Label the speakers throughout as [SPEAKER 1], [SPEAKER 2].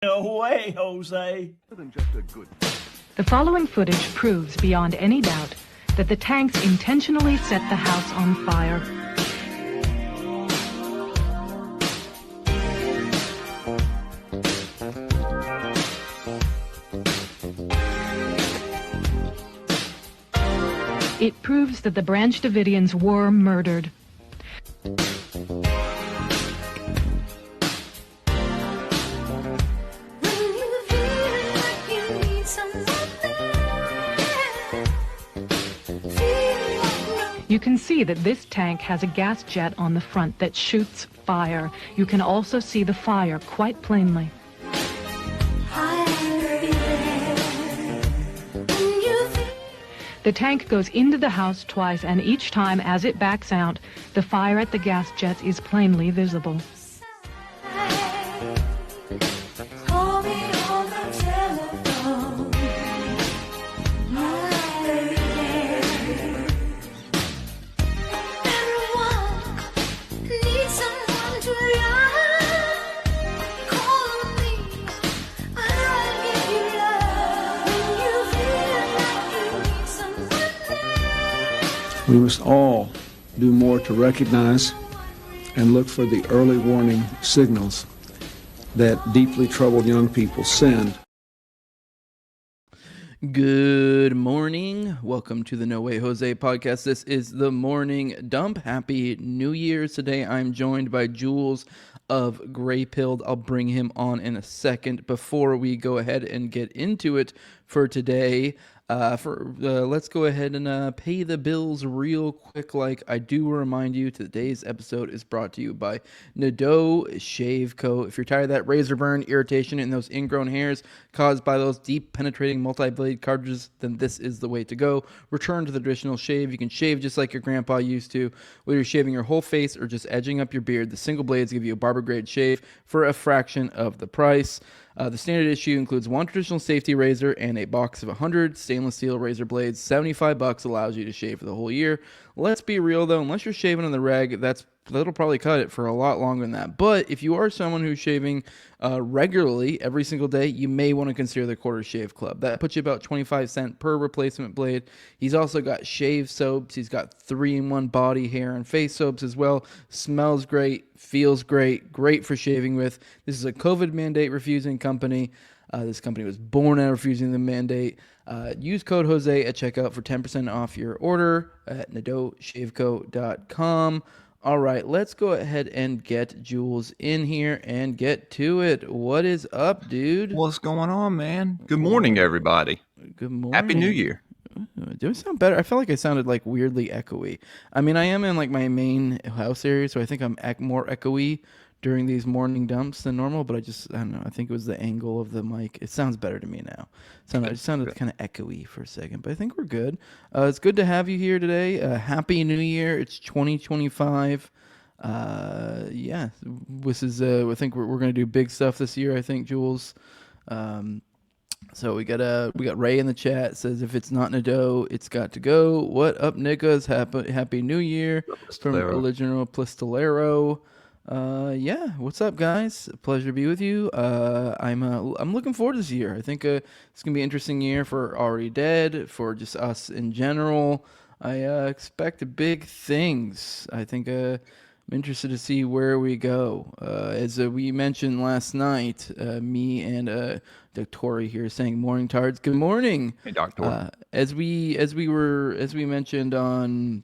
[SPEAKER 1] No way, Jose.
[SPEAKER 2] The following footage proves beyond any doubt that the tanks intentionally set the house on fire. It proves that the Branch Davidians were murdered. You can see that this tank has a gas jet on the front that shoots fire. You can also see the fire quite plainly. The tank goes into the house twice, and each time as it backs out, the fire at the gas jet is plainly visible.
[SPEAKER 3] We must all do more to recognize and look for the early warning signals that deeply troubled young people send.
[SPEAKER 4] Good morning. Welcome to the No Way Jose podcast. This is the Morning Dump. Happy New Year's. Today I'm joined by Jules of Gray Pilled. I'll bring him on in a second. Before we go ahead and get into it for today, let's go ahead and pay the bills real quick. Like I do remind you, today's episode is brought to you by NWJ Shave Co. If you're tired of that razor burn, irritation, and those ingrown hairs caused by those deep penetrating multi-blade cartridges, then this is the way to go. Return to the traditional shave. You can shave just like your grandpa used to, whether you're shaving your whole face or just edging up your beard. The single blades give you a barber grade shave for a fraction of the price. The standard issue includes one traditional safety razor and a box of 100 stainless steel razor blades. $75 allows you to shave for the whole year. Let's be real though, unless you're shaving on the reg, that'll probably cut it for a lot longer than that. But if you are someone who's shaving regularly every single day, you may want to consider the Quarter Shave Club. That puts you about 25 cents per replacement blade. He's also got shave soaps. He's got 3-in-1 body, hair, and face soaps as well. Smells great, feels great, great for shaving with. This is a COVID mandate refusing company. This company was born out of refusing the mandate. Use code Jose at checkout for 10% off your order at NWJShaveCo.com. All right, let's go ahead and get Jules in here and get to it. What is up, dude?
[SPEAKER 5] What's going on, man? Good morning, everybody.
[SPEAKER 4] Good morning.
[SPEAKER 5] Happy New Year.
[SPEAKER 4] Do I sound better? I felt like I sounded like weirdly echoey. I mean, I am in like my main house area, so I think I'm more echoey during these morning dumps than normal, but I don't know. I think it was the angle of the mic. It sounds better to me now. It sounded kind of echoey for a second, but I think we're good. It's good to have you here today. Happy New Year. It's 2025. Yeah, this is, I think we're going to do big stuff this year, I think, Jules. So we got Ray in the chat, says if it's not Nado, it's got to go. What up, niggas? Happy New Year from Original Pistolero. Yeah, what's up, guys? Pleasure to be with you. I'm looking forward to this year. I think it's gonna be an interesting year for Already Dead, for just us in general. I expect big things. I think I'm interested to see where we go. As we mentioned last night, me and Doctor here saying morning tards. Good morning.
[SPEAKER 5] Hey, Doctor.
[SPEAKER 4] As we mentioned on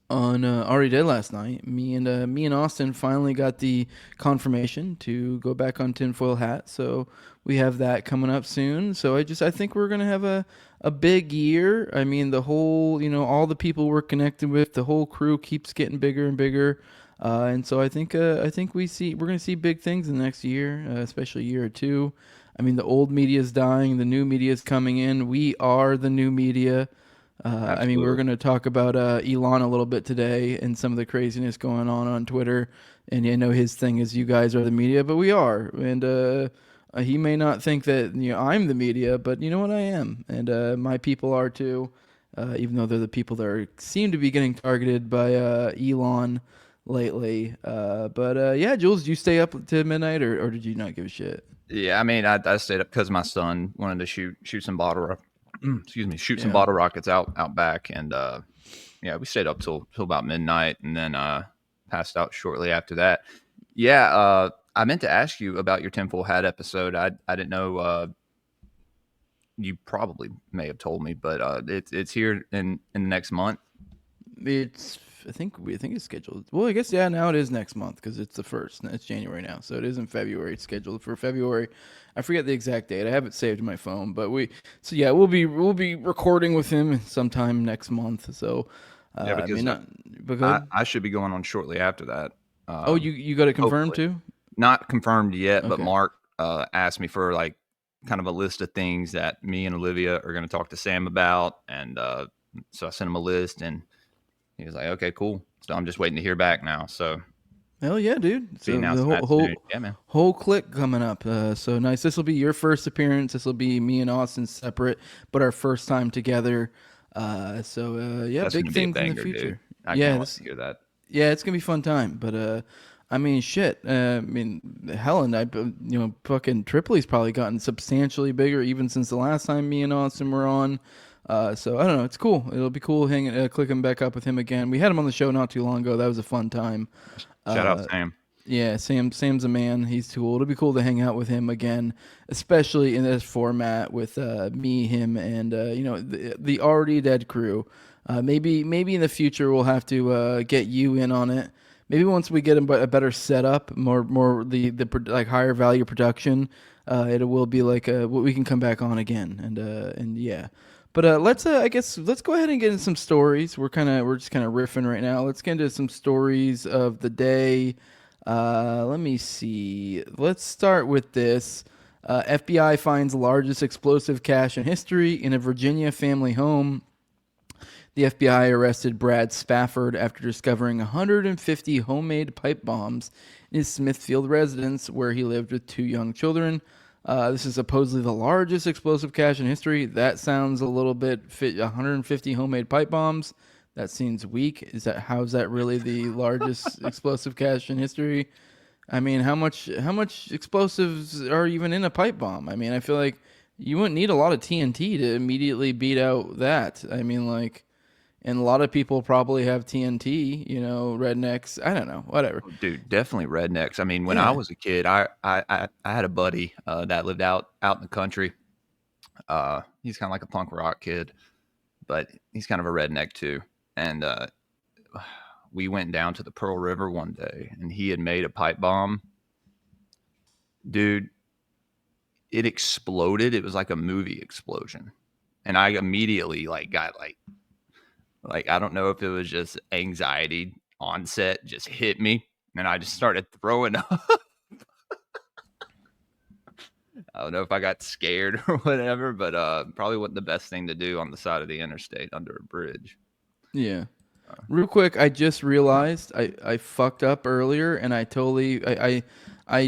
[SPEAKER 4] Already Dead last night, me and Austin finally got the confirmation to go back on Tinfoil Hat, so we have that coming up soon. So I think we're gonna have a big year. I mean, the whole, all the people we're connected with, the whole crew keeps getting bigger and bigger, and so I think we're gonna see big things in the next year, especially a year or two. I mean, the old media is dying, the new media is coming in. We are the new media. I mean, we're going to talk about Elon a little bit today and some of the craziness going on Twitter. And his thing is you guys are the media, but we are. And he may not think that I'm the media, but you know what, I am. And my people are too, even though they're the people that seem to be getting targeted by Elon lately. But yeah, Jules, did you stay up to midnight, or did you not give a shit?
[SPEAKER 5] Yeah, I mean, I stayed up because my son wanted to shoot some excuse me, shoot some
[SPEAKER 4] Yeah.
[SPEAKER 5] bottle rockets out back, and yeah, we stayed up till about midnight, and then passed out shortly after that. Yeah, I meant to ask you about your tinfoil hat episode. I didn't know. You probably may have told me, but it's here in the next month.
[SPEAKER 4] I think it's scheduled. Well, I guess yeah. Now it is next month because it's the first. It's January now, so it is in February. It's scheduled for February. I forget the exact date. I have it saved in my phone, but so yeah, we'll be recording with him sometime next month. So
[SPEAKER 5] Yeah,
[SPEAKER 4] I
[SPEAKER 5] because
[SPEAKER 4] mean, not but go ahead.
[SPEAKER 5] I should be going on shortly after that.
[SPEAKER 4] Oh, you got it confirmed
[SPEAKER 5] Hopefully.
[SPEAKER 4] too?
[SPEAKER 5] Not confirmed yet, but
[SPEAKER 4] Okay.
[SPEAKER 5] Mark asked me for like kind of a list of things that me and Olivia are going to talk to Sam about, and so I sent him a list, and he was like, "Okay, cool." So I'm just waiting to hear back now. So
[SPEAKER 4] Hell yeah, dude!
[SPEAKER 5] be
[SPEAKER 4] So the
[SPEAKER 5] announced in
[SPEAKER 4] whole
[SPEAKER 5] the
[SPEAKER 4] whole
[SPEAKER 5] afternoon. Yeah, man.
[SPEAKER 4] whole clique coming up. So nice. This will be your first appearance. This will be me and Austin separate, but our first time together. Yeah,
[SPEAKER 5] That's
[SPEAKER 4] big
[SPEAKER 5] gonna be a
[SPEAKER 4] things in the
[SPEAKER 5] banger,
[SPEAKER 4] future.
[SPEAKER 5] dude. I
[SPEAKER 4] Yeah,
[SPEAKER 5] can't wait
[SPEAKER 4] this,
[SPEAKER 5] to hear that.
[SPEAKER 4] yeah, it's gonna be a fun time. But I mean, shit. I mean, Helen, fucking Tripoli's probably gotten substantially bigger even since the last time me and Austin were on. So I don't know. It's cool. It'll be cool clicking back up with him again. We had him on the show not too long ago. That was a fun time.
[SPEAKER 5] Shout out Sam.
[SPEAKER 4] Yeah, Sam's a man. He's too old. It'll be cool to hang out with him again, especially in this format with me, him, and the already dead crew. Maybe in the future we'll have to get you in on it. Maybe once we get a better setup, more like higher value production, it will be like we can come back on again and yeah. But let's go ahead and get into some stories. We're just kind of riffing right now. Let's get into some stories of the day. Let me see. Let's start with this. FBI finds largest explosive cache in history in a Virginia family home. The FBI arrested Brad Spafford after discovering 150 homemade pipe bombs in his Smithfield residence where he lived with two young children. This is supposedly the largest explosive cache in history. That sounds a little bit 150 homemade pipe bombs. That seems weak. How is that really the largest explosive cache in history? I mean, how much explosives are even in a pipe bomb? I mean, I feel like you wouldn't need a lot of TNT to immediately beat out that. I mean, like, and a lot of people probably have TNT, rednecks. I don't know, whatever.
[SPEAKER 5] Dude, definitely rednecks. I mean, when
[SPEAKER 4] Yeah.
[SPEAKER 5] I was a kid, I had a buddy that lived out in the country. He's kind of like a punk rock kid, but he's kind of a redneck too. And we went down to the Pearl River one day, and he had made a pipe bomb. Dude, it exploded. It was like a movie explosion, and I immediately got I don't know if it was just anxiety onset just hit me, and I just started throwing up. I don't know if I got scared or whatever, but probably wasn't the best thing to do on the side of the interstate under a bridge.
[SPEAKER 4] Yeah. Real quick, I just realized I fucked up earlier, and I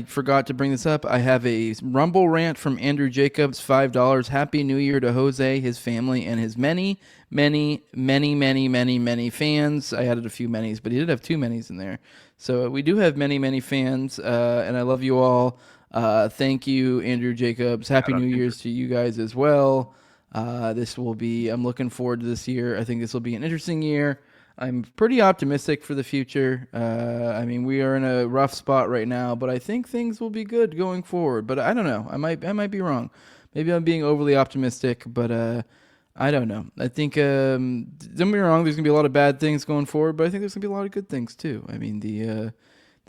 [SPEAKER 4] forgot to bring this up. I have a Rumble rant from Andrew Jacobs, $5. Happy New Year to Jose, his family, and his many, many, many, many, many, many fans. I added a few manys, but he did have too manys in there. So we do have many, many fans, and I love you all. Thank you, Andrew Jacobs. Happy New Year's to you guys as well. I'm looking forward to this year. I think this will be an interesting year. I'm pretty optimistic for the future. I mean, we are in a rough spot right now, but I think things will be good going forward. But I don't know. I might be wrong. Maybe I'm being overly optimistic, but I don't know. I think don't get me wrong. There's gonna be a lot of bad things going forward, but I think there's gonna be a lot of good things too. I mean, the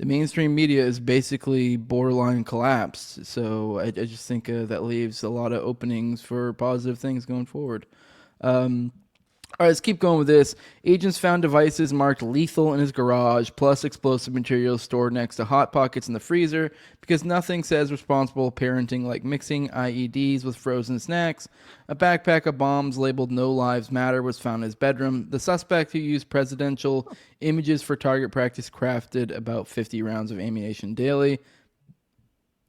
[SPEAKER 4] mainstream media is basically borderline collapsed. So I just think that leaves a lot of openings for positive things going forward. All right, let's keep going with this. Agents found devices marked lethal in his garage, plus explosive materials stored next to Hot Pockets in the freezer, because nothing says responsible parenting like mixing IEDs with frozen snacks. A backpack of bombs labeled No Lives Matter was found in his bedroom. The suspect, who used presidential images for target practice, crafted about 50 rounds of ammunition daily.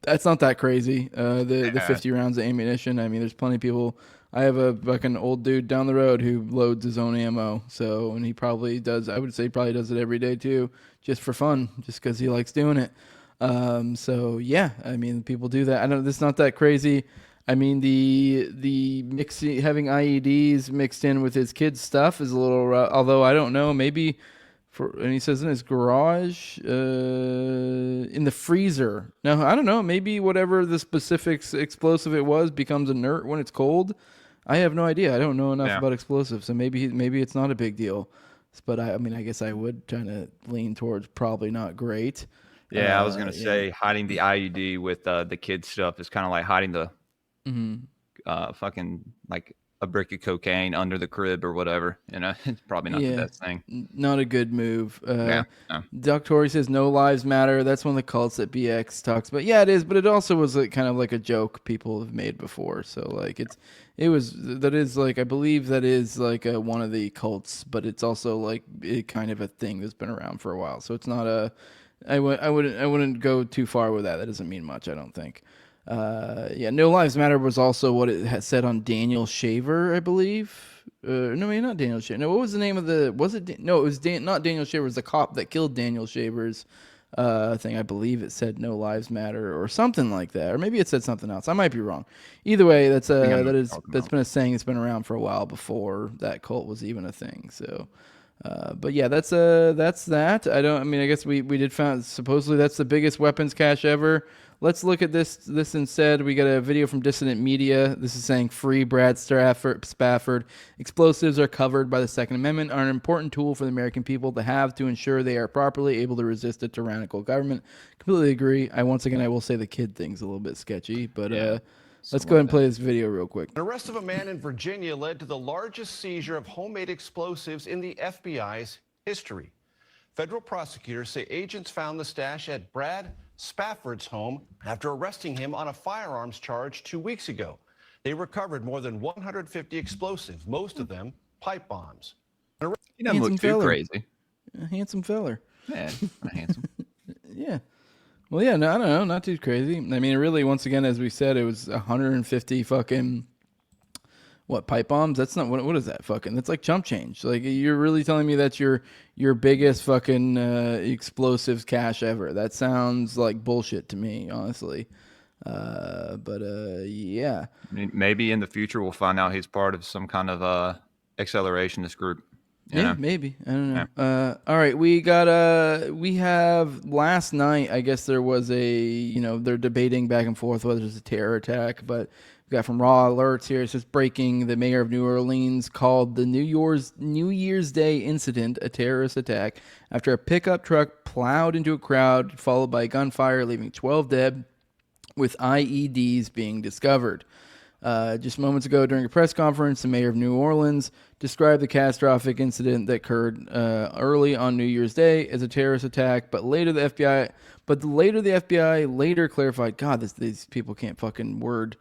[SPEAKER 4] That's not that crazy. The 50 rounds of ammunition. I mean, there's plenty of people. I have a fucking old dude down the road who loads his own ammo. So, and he probably does. I would say he probably does it every day too, just for fun, just because he likes doing it. So yeah, I mean, people do that. I don't. It's not that crazy. I mean, the mixing, having IEDs mixed in with his kids' stuff is a little rough. Although I don't know, maybe. And he says in his garage, in the freezer. Now, I don't know. Maybe whatever the specific explosive it was becomes inert when it's cold. I have no idea. I don't know enough about explosives, so maybe it's not a big deal. But I mean, I guess I would kind of lean towards probably not great.
[SPEAKER 5] Yeah, I was gonna say hiding the IED with the kids stuff is kind of like hiding the fucking like a brick of cocaine under the crib or whatever. You know, it's probably not the best thing.
[SPEAKER 4] Not a good move.
[SPEAKER 5] No.
[SPEAKER 4] Doc Torrey says no lives matter. That's one of the cults that BX talks about. Yeah, it is, but it also was like kind of like a joke people have made before. So like I believe that is like one of the cults, but it's also like kind of a thing that's been around for a while. So it's not I wouldn't go too far with that. That doesn't mean much, I don't think. No lives matter was also what it had said on Daniel Shaver, I believe. No, maybe not Daniel Shaver. No, what was the name of it was not Daniel Shaver. It was the cop that killed Daniel Shaver's thing. I believe it said no lives matter or something like that, or maybe it said something else. I might be wrong. Either way, that's been a saying that's been around for a while before that cult was even a thing. So. But yeah, that's that. I guess we did find supposedly that's the biggest weapons cache ever. Let's look at this instead. We got a video from Dissident Media. This is saying free Brad Spafford. Explosives are covered by the Second Amendment, are an important tool for the American people to have to ensure they are properly able to resist a tyrannical government. Completely agree. I will say the kid thing's a little bit sketchy, but let's go ahead and play this video real quick.
[SPEAKER 6] An arrest of a man in Virginia led to the largest seizure of homemade explosives in the FBI's history. Federal prosecutors say agents found the stash at Brad Spafford's home after arresting him on a firearms charge 2 weeks ago. They recovered more than 150 explosives, most of them pipe bombs.
[SPEAKER 5] You don't look too crazy.
[SPEAKER 4] A handsome feller.
[SPEAKER 5] Yeah, not handsome.
[SPEAKER 4] Yeah. Well, yeah, no, I don't know, not too crazy. I mean, really, once again, as we said, it was 150 fucking, pipe bombs? That's not, what is that fucking? That's like chump change. Like, you're really telling me that's your biggest fucking explosives cache ever. That sounds like bullshit to me, honestly. Yeah.
[SPEAKER 5] I mean, maybe in the future we'll find out he's part of some kind of accelerationist group.
[SPEAKER 4] Yeah, maybe. I don't know. Yeah. All right, we have last night, I guess there was they're debating back and forth whether it's a terror attack, but we got from Raw Alerts here. It's just breaking. The mayor of New Orleans called the New Year's Day incident a terrorist attack after a pickup truck plowed into a crowd, followed by gunfire, leaving 12 dead, with IEDs being discovered. Just moments ago during a press conference, the mayor of New Orleans described the catastrophic incident that occurred early on New Year's Day as a terrorist attack, but later the FBI clarified, God, these people can't fucking word,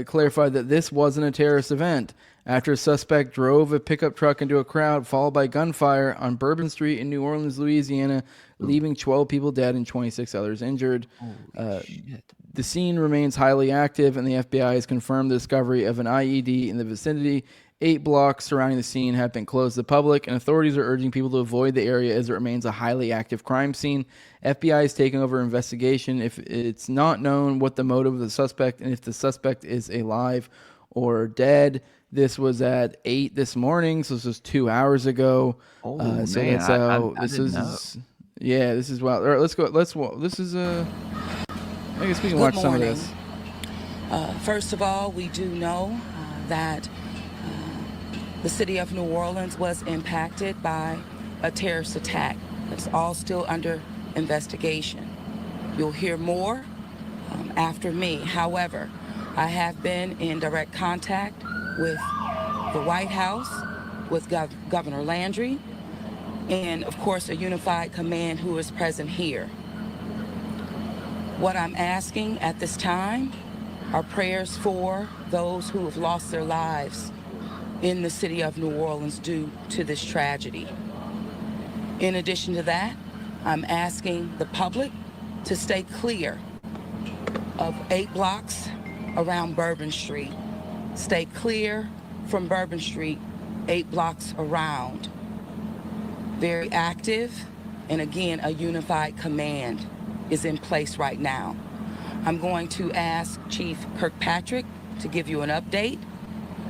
[SPEAKER 4] clarified that this wasn't a terrorist event after a suspect drove a pickup truck into a crowd, followed by gunfire on Bourbon Street in New Orleans, Louisiana, leaving 12 people dead and 26 others injured. The scene remains highly active, and the FBI has confirmed the discovery of an IED in the vicinity. 8 blocks surrounding the scene have been closed to the public, and authorities are urging people to avoid the area as it remains a highly active crime scene. FBI is taking over investigation if it's not known what the motive of the suspect and if the suspect is alive or dead. This was at 8 this morning, so this was 2 hours ago.
[SPEAKER 5] Oh,
[SPEAKER 4] man,
[SPEAKER 5] this is
[SPEAKER 4] wild. All right, let's go. This is I guess we can watch some of this.
[SPEAKER 7] First of all, we do know that the city of New Orleans was impacted by a terrorist attack. It's all still under investigation. You'll hear more after me. However, I have been in direct contact with the White House, with Governor Landry, and of course a unified command who is present here. What I'm asking at this time are prayers for those who have lost their lives in the city of New Orleans due to this tragedy. In addition to that, I'm asking the public to stay clear of 8 blocks around Bourbon Street. Stay clear from Bourbon Street, 8 blocks around. Very active, and again, a unified command is in place right now. I'm going to ask Chief Kirkpatrick to give you an update.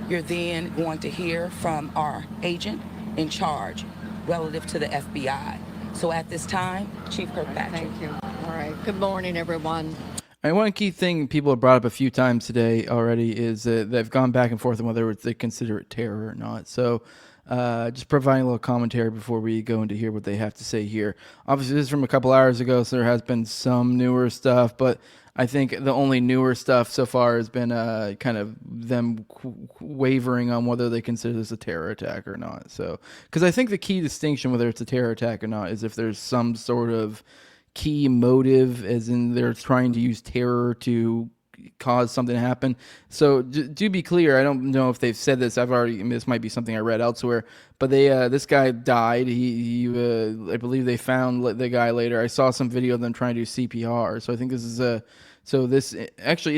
[SPEAKER 7] You're then going to hear from our agent in charge relative to the FBI. So at this time, Chief Kirkpatrick.
[SPEAKER 8] Thank you. All right. Good morning, everyone.
[SPEAKER 4] One key thing people have brought up a few times today already is that they've gone back and forth on whether they consider it terror or not. So just providing a little commentary before we go into hear what they have to say here. Obviously, this is from a couple hours ago, so there has been some newer stuff, but I think the only newer stuff so far has been kind of them wavering on whether they consider this a terror attack or not. So, because I think the key distinction whether it's a terror attack or not is if there's some sort of key motive, as in they're trying to use terror to cause something to happen. So to be clear, I don't know if they've said this. This might be something I read elsewhere, but this guy died. I believe they found the guy later. I saw some video of them trying to do CPR. So I think this is it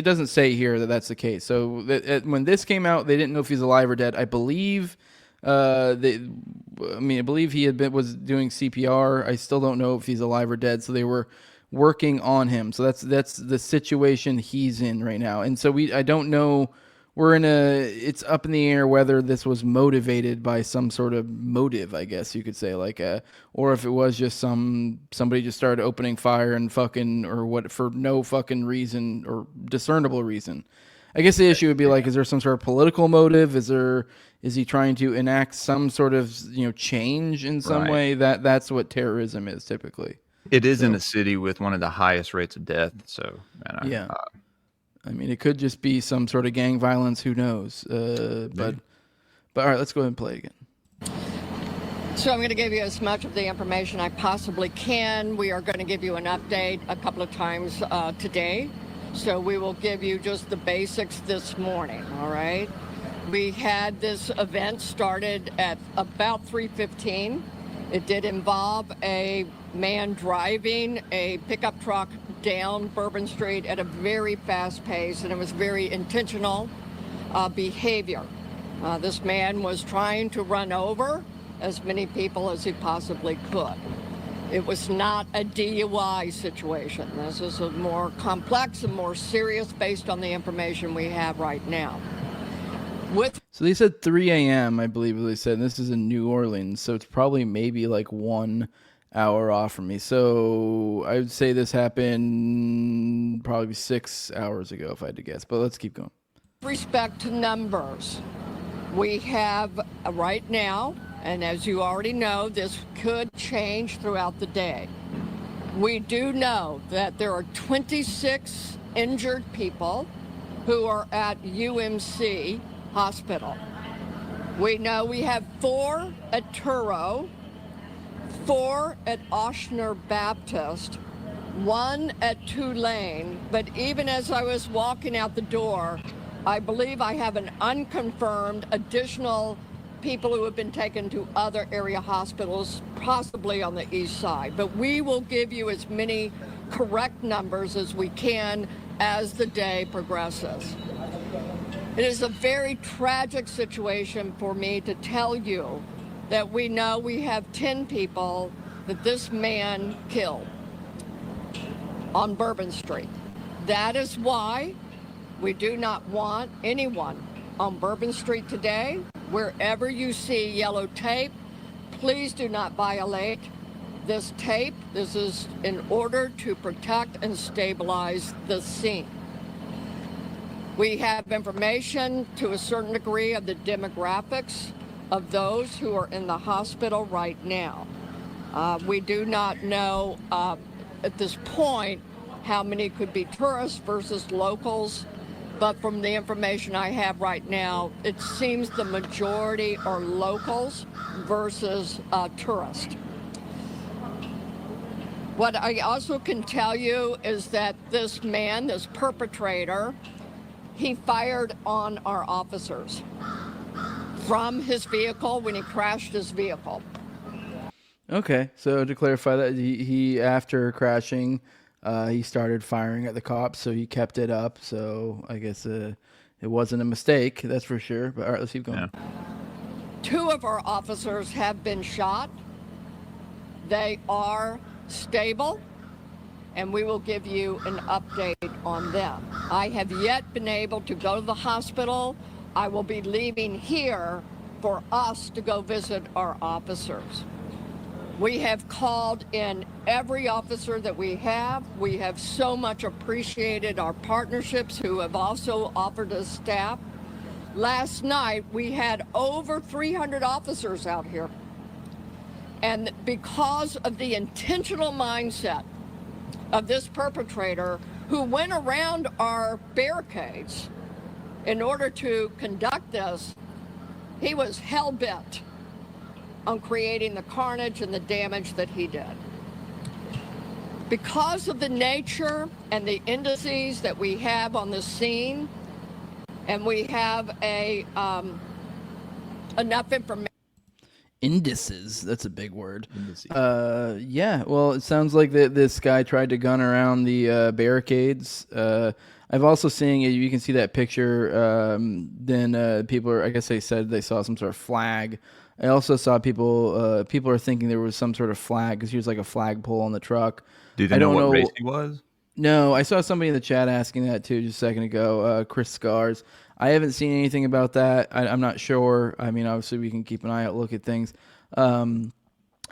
[SPEAKER 4] doesn't say here that that's the case. So when this came out, they didn't know if he's alive or dead. I believe I believe he was doing CPR. I still don't know if he's alive or dead. So they were working on him. So that's the situation he's in right now. And so I don't know. It's up in the air whether this was motivated by some sort of motive, I guess you could say, or if it was just somebody just started opening fire and for no fucking reason or discernible reason. I guess the issue would be is there some sort of political motive? Is he trying to enact some sort of change in some way? That's what terrorism is typically.
[SPEAKER 5] It is in a city with one of the highest rates of death. So
[SPEAKER 4] it could just be some sort of gang violence. Who knows? But all right, let's go ahead and play it again.
[SPEAKER 8] So I'm going to give you as much of the information I possibly can. We are going to give you an update a couple of times today. So we will give you just the basics this morning, all right? We had this event started at about 3:15. It did involve a man driving a pickup truck down Bourbon Street at a very fast pace, and it was very intentional behavior. This man was trying to run over as many people as he possibly could. It was not a DUI situation. This is a more complex and more serious based on the information we have right now.
[SPEAKER 4] So they said 3 a.m., I believe they said. And this is in New Orleans, so it's probably maybe 1 hour off from me. So I would say this happened probably 6 hours ago, if I had to guess. But let's keep going.
[SPEAKER 8] With respect to numbers, we have right now, and as you already know, this could change throughout the day. We do know that there are 26 injured people who are at UMC Hospital. We know we have 4 at Turo, 4 at Ochsner Baptist, 1 at Tulane, but even as I was walking out the door, I believe I have an unconfirmed additional people who have been taken to other area hospitals, possibly on the east side. But we will give you as many correct numbers as we can as the day progresses. It is a very tragic situation for me to tell you that we know we have 10 people that this man killed on Bourbon Street. That is why we do not want anyone on Bourbon Street today. Wherever you see yellow tape, please do not violate this tape. This is in order to protect and stabilize the scene. We have information to a certain degree of the demographics of those who are in the hospital right now. We do not know at this point how many could be tourists versus locals. But from the information I have right now, it seems the majority are locals versus tourists. What I also can tell you is that this man, this perpetrator, he fired on our officers from his vehicle when he crashed his vehicle.
[SPEAKER 4] Okay, so to clarify that, he after crashing, he started firing at the cops, so he kept it up. So I guess it wasn't a mistake, that's for sure. But all right, let's keep going.
[SPEAKER 5] Yeah.
[SPEAKER 8] 2 of our officers have been shot. They are stable, and we will give you an update on them. I have yet been able to go to the hospital. I will be leaving here for us to go visit our officers. We have called in every officer that we have. We have so much appreciated our partnerships who have also offered us staff. Last night, we had over 300 officers out here. And because of the intentional mindset of this perpetrator who went around our barricades in order to conduct this, he was hell-bent on creating the carnage and the damage that he did. Because of the nature and the indices that we have on the scene, and we have enough information.
[SPEAKER 4] Indices, that's a big word. Yeah, well, it sounds like this guy tried to gun around the barricades. I've also seen, you can see that picture, then people are, I guess they said they saw some sort of flag. I also saw people are thinking there was some sort of flag, because here's like a flagpole on the truck.
[SPEAKER 5] Do they know what race he was?
[SPEAKER 4] No, I saw somebody in the chat asking that too just a second ago, Chris Scars. I haven't seen anything about that. I'm not sure. I mean, obviously we can keep an eye out, look at things. I know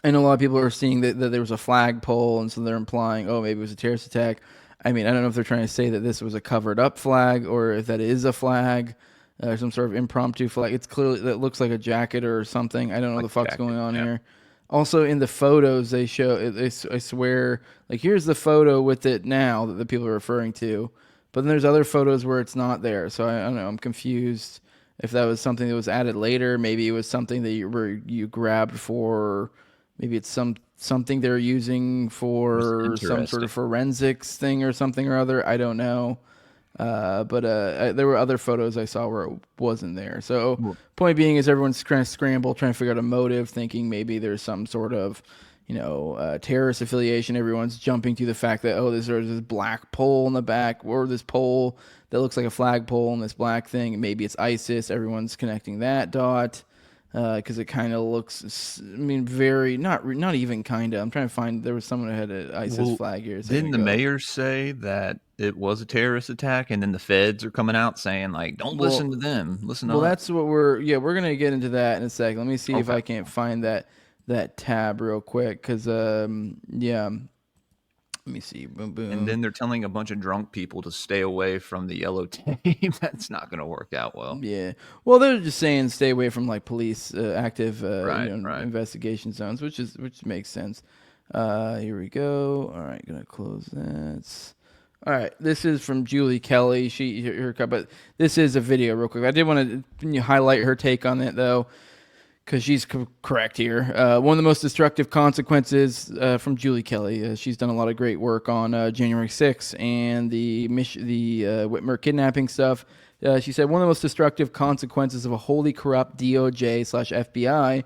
[SPEAKER 4] a lot of people are seeing that there was a flagpole, and so they're implying, oh, maybe it was a terrorist attack. I mean, I don't know if they're trying to say that this was a covered up flag, or if that is a flag, some sort of impromptu flag. It's clearly, that looks like a jacket or something. I don't know what the fuck's going on here. Also, in the photos they show, I swear, like, here's the photo with it now that the people are referring to, but then there's other photos where it's not there. So I don't know. I'm confused if that was something that was added later. Maybe it was something that you grabbed for. Maybe it's something they're using for some sort of forensics thing or something or other. I don't know. But there were other photos I saw where it wasn't there. So point being is everyone's trying to scramble, trying to figure out a motive, thinking maybe there's some sort of, terrorist affiliation. Everyone's jumping to the fact that, oh, there's this black pole in the back, or this pole that looks like a flagpole and this black thing. Maybe it's ISIS. Everyone's connecting that dot. Because it kind of looks, I mean, very, not even kind of. I'm trying to find, there was someone who had an ISIS flag here.
[SPEAKER 5] Didn't the mayor say that it was a terrorist attack, and then the feds are coming out saying, like, don't listen to them, listen to us?
[SPEAKER 4] Well, that's what we're going to get into that in a second. Let me see if I can't find that tab real quick, because, let me see. Boom, boom.
[SPEAKER 5] And then they're telling a bunch of drunk people to stay away from the yellow tape. That's not going to work out well.
[SPEAKER 4] Yeah. Well, they're just saying stay away from like police active
[SPEAKER 5] right.
[SPEAKER 4] investigation zones, which makes sense. Here we go. All right, gonna close that. All right, this is from Julie Kelly. But this is a video real quick. I did want to highlight her take on it though, because she's correct here. One of the most destructive consequences from Julie Kelly. She's done a lot of great work on January 6th and the Whitmer kidnapping stuff. She said one of the most destructive consequences of a wholly corrupt DOJ/FBI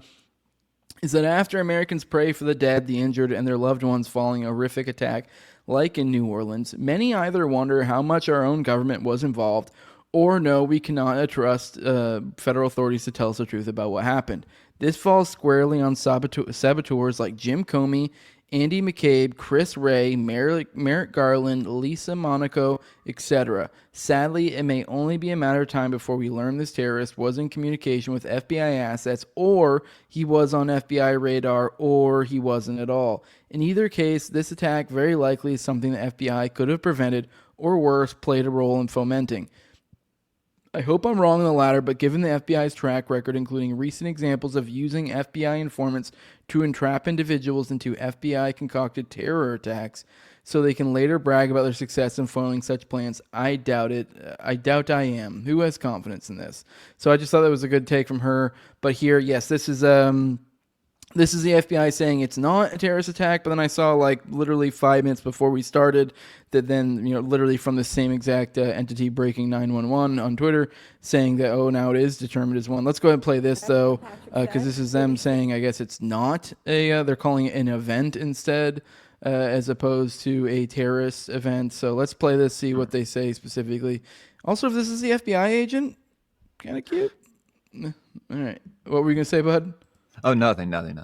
[SPEAKER 4] is that after Americans pray for the dead, the injured, and their loved ones following a horrific attack like in New Orleans, many either wonder how much our own government was involved, or no, we cannot trust federal authorities to tell us the truth about what happened. This falls squarely on saboteurs like Jim Comey, Andy McCabe, Chris Wray, Merrick Garland, Lisa Monaco, etc. Sadly, it may only be a matter of time before we learn this terrorist was in communication with FBI assets, or he was on FBI radar, or he wasn't at all. In either case, this attack very likely is something the FBI could have prevented, or worse, played a role in fomenting. I hope I'm wrong in the latter, but given the FBI's track record, including recent examples of using FBI informants to entrap individuals into FBI-concocted terror attacks so they can later brag about their success in foiling such plans, I doubt it. I doubt I am. Who has confidence in this? So I just thought that was a good take from her. But here, yes, this is the FBI saying it's not a terrorist attack, but then I saw like literally 5 minutes before we started that then, literally from the same exact entity breaking 911 on Twitter saying that, oh, now it is determined as one. Let's go ahead and play this though, because this is them saying, I guess it's not they're calling it an event instead. as opposed to a terrorist event. So let's play this, see what they say specifically. Also, if this is the FBI agent, kind of cute. All right. What were you going to say, bud?
[SPEAKER 5] Oh, nothing.
[SPEAKER 4] Okay.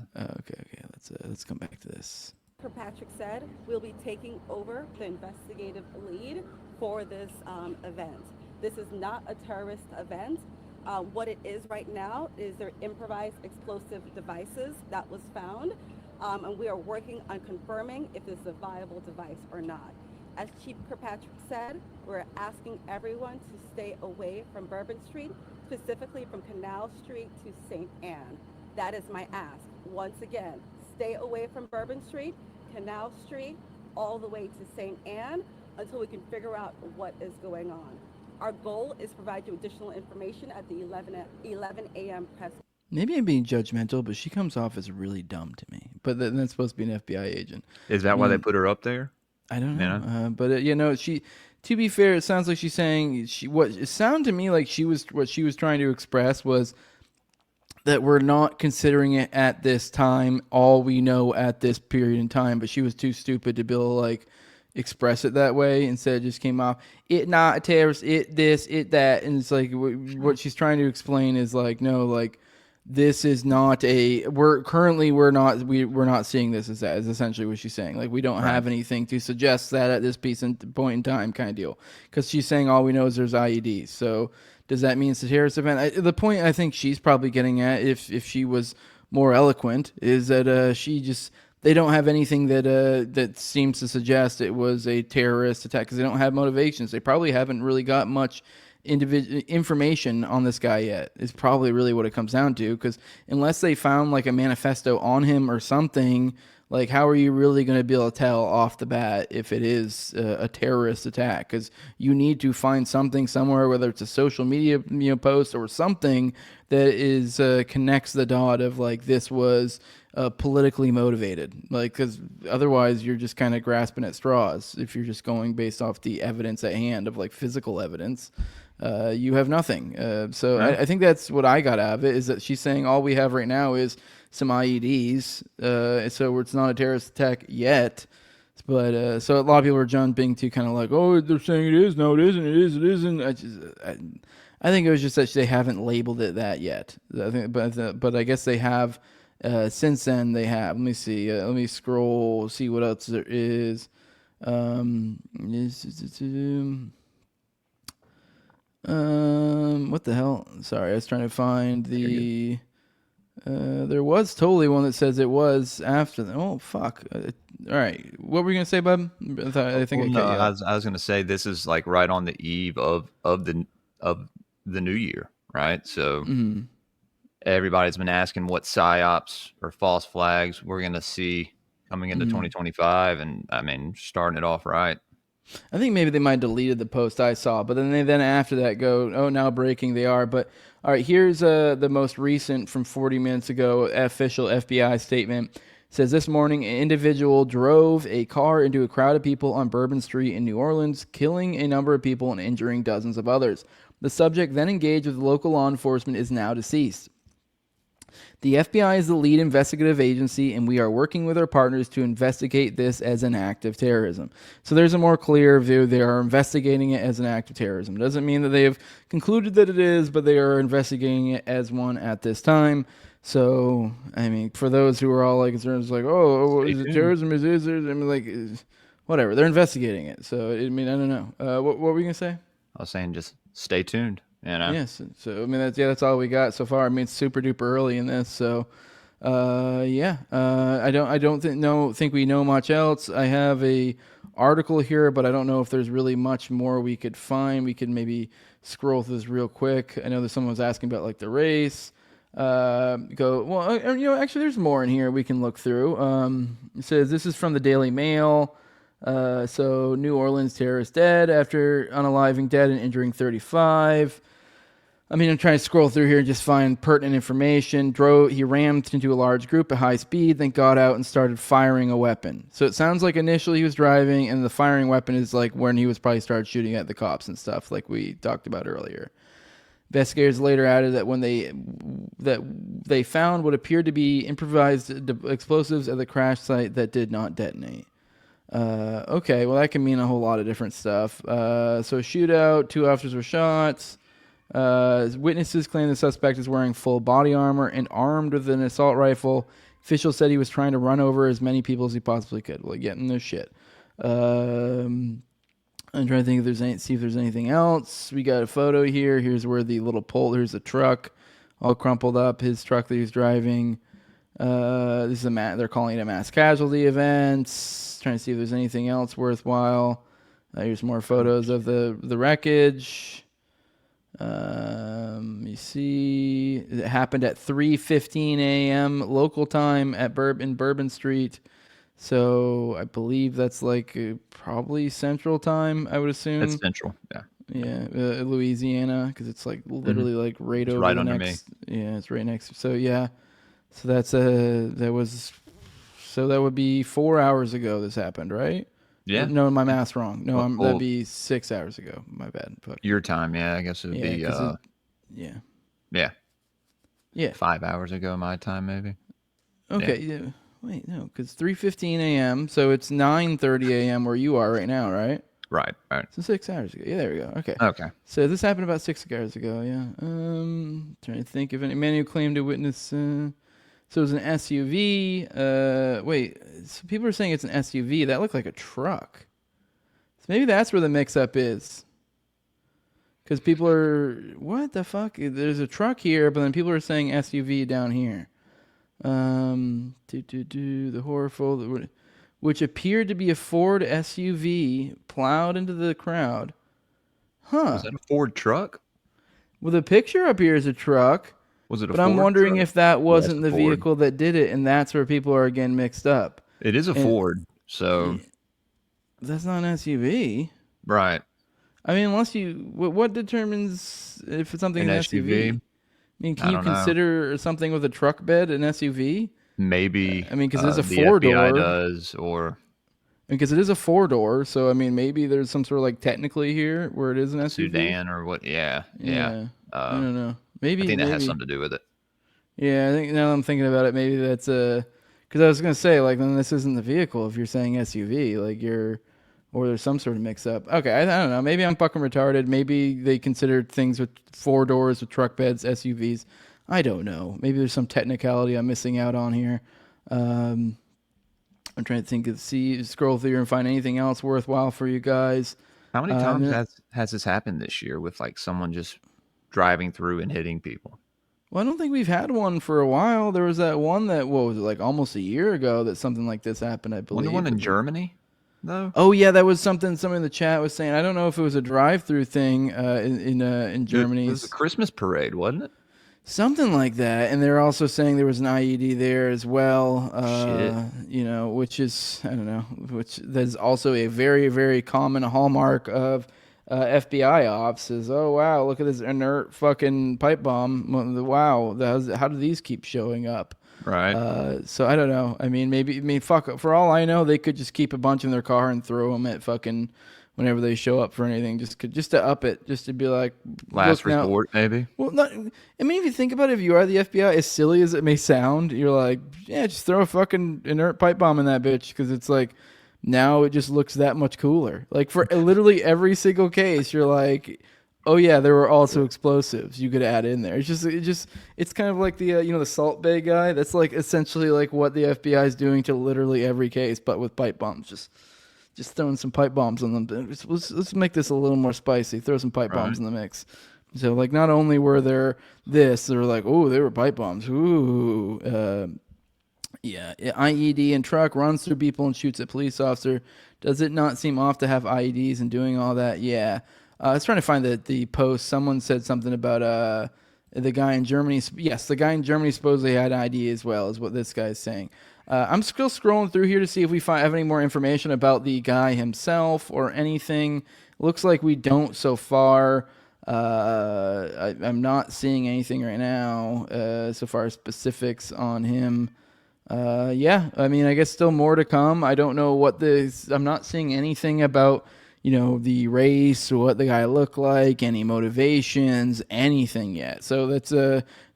[SPEAKER 4] Let's come back to this.
[SPEAKER 9] Kirkpatrick said we'll be taking over the investigative lead for this event. This is not a terrorist event. What it is right now is their improvised explosive devices that was found, and we are working on confirming if this is a viable device or not. As Chief Kirkpatrick said, we're asking everyone to stay away from Bourbon Street, specifically from Canal Street to St. Anne. That is my ask. Once again, stay away from Bourbon Street, Canal Street, all the way to St. Anne until we can figure out what is going on. Our goal is to provide you additional information at the 11 a.m. press.
[SPEAKER 4] Maybe I'm being judgmental, but she comes off as really dumb to me. But that's supposed to be an FBI agent.
[SPEAKER 5] Is that why they put her up there?
[SPEAKER 4] I don't know. But she. To be fair, it sounds like she's saying it sounded to me like what she was trying to express was that we're not considering it at this time. All we know at this period in time, but she was too stupid to be able to express it that way. Instead, it just came off, it not a terrorist, it this, it that, and it's like what she's trying to explain is no, this is not we're not seeing this as that, is essentially what she's saying. We don't have anything to suggest that at this point in time kind of deal. Because she's saying all we know is there's IEDs. So does that mean it's a terrorist event? The point I think she's probably getting at, if she was more eloquent, is that they don't have anything that seems to suggest it was a terrorist attack because they don't have motivations. They probably haven't really got much information on this guy yet, is probably really what it comes down to, because unless they found a manifesto on him or something, how are you really going to be able to tell off the bat if it is a terrorist attack? Because you need to find something somewhere, whether it's a social media post or something that is connects the dot of this was politically motivated, because otherwise you're just kind of grasping at straws. If you're just going based off the evidence at hand of physical evidence, you have nothing. So I think that's what I got out of it, is that she's saying all we have right now is some IEDs, so it's not a terrorist attack yet. But so a lot of people are jumping to kind of oh, they're saying it is. No, it isn't. It is. It isn't. I think it was just that they haven't labeled it that yet. I think, but I guess they have. Since then they have. Let me see. Let me scroll. See what else there is. What the hell? Sorry, I was trying to find the. There was totally one that says it was after that. Oh fuck! All right, what were you gonna say, bub? I think
[SPEAKER 5] I was gonna say this is right on the eve of the new year, right? So everybody's been asking what psyops or false flags we're gonna see coming into 2025, and I mean starting it off right.
[SPEAKER 4] I think maybe they might have deleted the post I saw, but then after that go, oh, now breaking they are. But all right, here's the most recent from 40 minutes ago, official FBI statement. It says this morning, an individual drove a car into a crowd of people on Bourbon Street in New Orleans, killing a number of people and injuring dozens of others. The subject, then engaged with local law enforcement, is now deceased. The FBI is the lead investigative agency, and we are working with our partners to investigate this as an act of terrorism. So there's a more clear view. They are investigating it as an act of terrorism. Doesn't mean that they have concluded that it is, but they are investigating it as one at this time. So, I mean, for those who are all concerned, oh, is it terrorism? Is it? I mean, whatever. They're investigating it. So, I mean, I don't know. What were we going to say?
[SPEAKER 5] I was saying just stay tuned.
[SPEAKER 4] Yes. So I mean that's all we got so far. I mean it's super duper early in this. So I don't think we know much else. I have a article here, but I don't know if there's really much more we could find. We could maybe scroll through this real quick. I know that someone was asking about the race. Actually there's more in here we can look through. It says this is from the Daily Mail. So New Orleans terrorist dead after unaliving dead and injuring 35. I mean, I'm trying to scroll through here and just find pertinent information. He rammed into a large group at high speed, then got out and started firing a weapon. So it sounds like initially he was driving, and the firing weapon is when he was probably started shooting at the cops and stuff, like we talked about earlier. Investigators later added that when they found what appeared to be improvised explosives at the crash site that did not detonate. Okay, well, that can mean a whole lot of different stuff. So shootout, 2 officers were shot. Witnesses claim the suspect is wearing full body armor and armed with an assault rifle. Officials said he was trying to run over as many people as he possibly could. Well, getting their shit. I'm trying to think see if there's anything else. We got a photo here. Here's where the little pole. Here's the truck, all crumpled up. His truck that he's driving. This is they're calling it a mass casualty event. Trying to see if there's anything else worthwhile. Here's more photos of the wreckage. You see, it happened at 3:15 a.m. local time at in Bourbon Street. So I believe that's like probably Central Time. I would assume
[SPEAKER 5] It's Central. Yeah.
[SPEAKER 4] Yeah, Louisiana, because it's like literally like right over
[SPEAKER 5] right
[SPEAKER 4] the
[SPEAKER 5] under
[SPEAKER 4] next. Yeah, it's right next. So yeah. So that would be 4 hours ago this happened, right?
[SPEAKER 5] Yeah.
[SPEAKER 4] No, my math's wrong. No,
[SPEAKER 5] Well,
[SPEAKER 4] that'd be 6 hours ago. My bad. Fuck.
[SPEAKER 5] Your time, yeah. I guess it would be.
[SPEAKER 4] Yeah.
[SPEAKER 5] 5 hours ago, my time, maybe.
[SPEAKER 4] Okay. Yeah. Wait, no, because 3:15 a.m. So it's 9:30 a.m. where you are right now, right?
[SPEAKER 5] Right.
[SPEAKER 4] So 6 hours ago. Yeah, there we go. Okay. So this happened about 6 hours ago. Yeah. Trying to think of any man who claimed to witness. So it was an SUV. Wait, so people are saying it's an SUV. That looked like a truck. So maybe that's where the mix-up is. Because people are, what the fuck? There's a truck here, but then people are saying SUV down here. The horror photo, which appeared to be a Ford SUV plowed into the crowd. Huh.
[SPEAKER 5] Was that a Ford truck?
[SPEAKER 4] Well, the picture up here is a truck.
[SPEAKER 5] Was it a
[SPEAKER 4] But
[SPEAKER 5] Ford
[SPEAKER 4] I'm wondering
[SPEAKER 5] truck?
[SPEAKER 4] if that wasn't the
[SPEAKER 5] Ford.
[SPEAKER 4] vehicle that did it, and that's where people are again mixed up.
[SPEAKER 5] It is a Ford, so
[SPEAKER 4] that's not an SUV,
[SPEAKER 5] right?
[SPEAKER 4] I mean, unless what determines if it's something an SUV? I mean, can you consider something with a truck bed an SUV?
[SPEAKER 5] Maybe.
[SPEAKER 4] I mean, because it's a
[SPEAKER 5] the
[SPEAKER 4] 4-door.
[SPEAKER 5] FBI does, or
[SPEAKER 4] because it is a 4-door, so I mean, maybe there's some sort of like technically here where it is an SUV.
[SPEAKER 5] Sedan or what? Yeah.
[SPEAKER 4] I don't know. Maybe
[SPEAKER 5] I think that
[SPEAKER 4] maybe.
[SPEAKER 5] has something to do with it.
[SPEAKER 4] Yeah, I think now that I'm thinking about it, maybe that's because I was gonna say like then this isn't the vehicle if you're saying SUV like or there's some sort of mix up. Okay, I don't know. Maybe I'm fucking retarded. Maybe they considered things with 4 doors with truck beds SUVs. I don't know. Maybe there's some technicality I'm missing out on here. I'm trying to think of scroll through and find anything else worthwhile for you guys.
[SPEAKER 5] How many times has this happened this year with like someone just driving through and hitting people?
[SPEAKER 4] Well, I don't think we've had one for a while. There was that one that, what was it, like almost a year ago that something like this happened, I believe.
[SPEAKER 5] Wasn't the one in Germany, though?
[SPEAKER 4] Oh, yeah, that was something someone in the chat was saying. I don't know if it was a drive-through thing in Germany.
[SPEAKER 5] It was a Christmas parade, wasn't it?
[SPEAKER 4] Something like that. And they're also saying there was an IED there as well.
[SPEAKER 5] Shit.
[SPEAKER 4] You know, which is, I don't know, that is also a very, very common hallmark of FBI ops is, oh, wow, look at this inert fucking pipe bomb. Wow, how do these keep showing up?
[SPEAKER 5] Right.
[SPEAKER 4] So I don't know. I mean, fuck, for all I know, they could just keep a bunch in their car and throw them at fucking whenever they show up for anything, just to up it, just to be like
[SPEAKER 5] last resort, maybe.
[SPEAKER 4] Well, I mean, if you think about it, if you are the FBI, as silly as it may sound, you're like, yeah, just throw a fucking inert pipe bomb in that bitch, because it's like now it just looks that much cooler. Like for literally every single case, you're like, oh yeah, there were also explosives you could add in there. It's kind of like the the Salt Bay guy. That's like essentially like what the FBI is doing to literally every case, but with pipe bombs. Just throwing some pipe bombs on them. Let's make this a little more spicy. Throw some pipe bombs in the mix. So like not only were there they were like, oh, they were pipe bombs. Ooh. IED in truck runs through people and shoots at police officer. Does it not seem off to have IEDs and doing all that? Yeah. I was trying to find the post. Someone said something about the guy in Germany. Yes, the guy in Germany supposedly had an ID as well, is what this guy is saying. I'm still scrolling through here to see if we have any more information about the guy himself or anything. Looks like we don't so far. I'm not seeing anything right now so far as specifics on him. Yeah, I mean, I guess still more to come. I don't know I'm not seeing anything about, the race or what the guy looked like, any motivations, anything yet. So this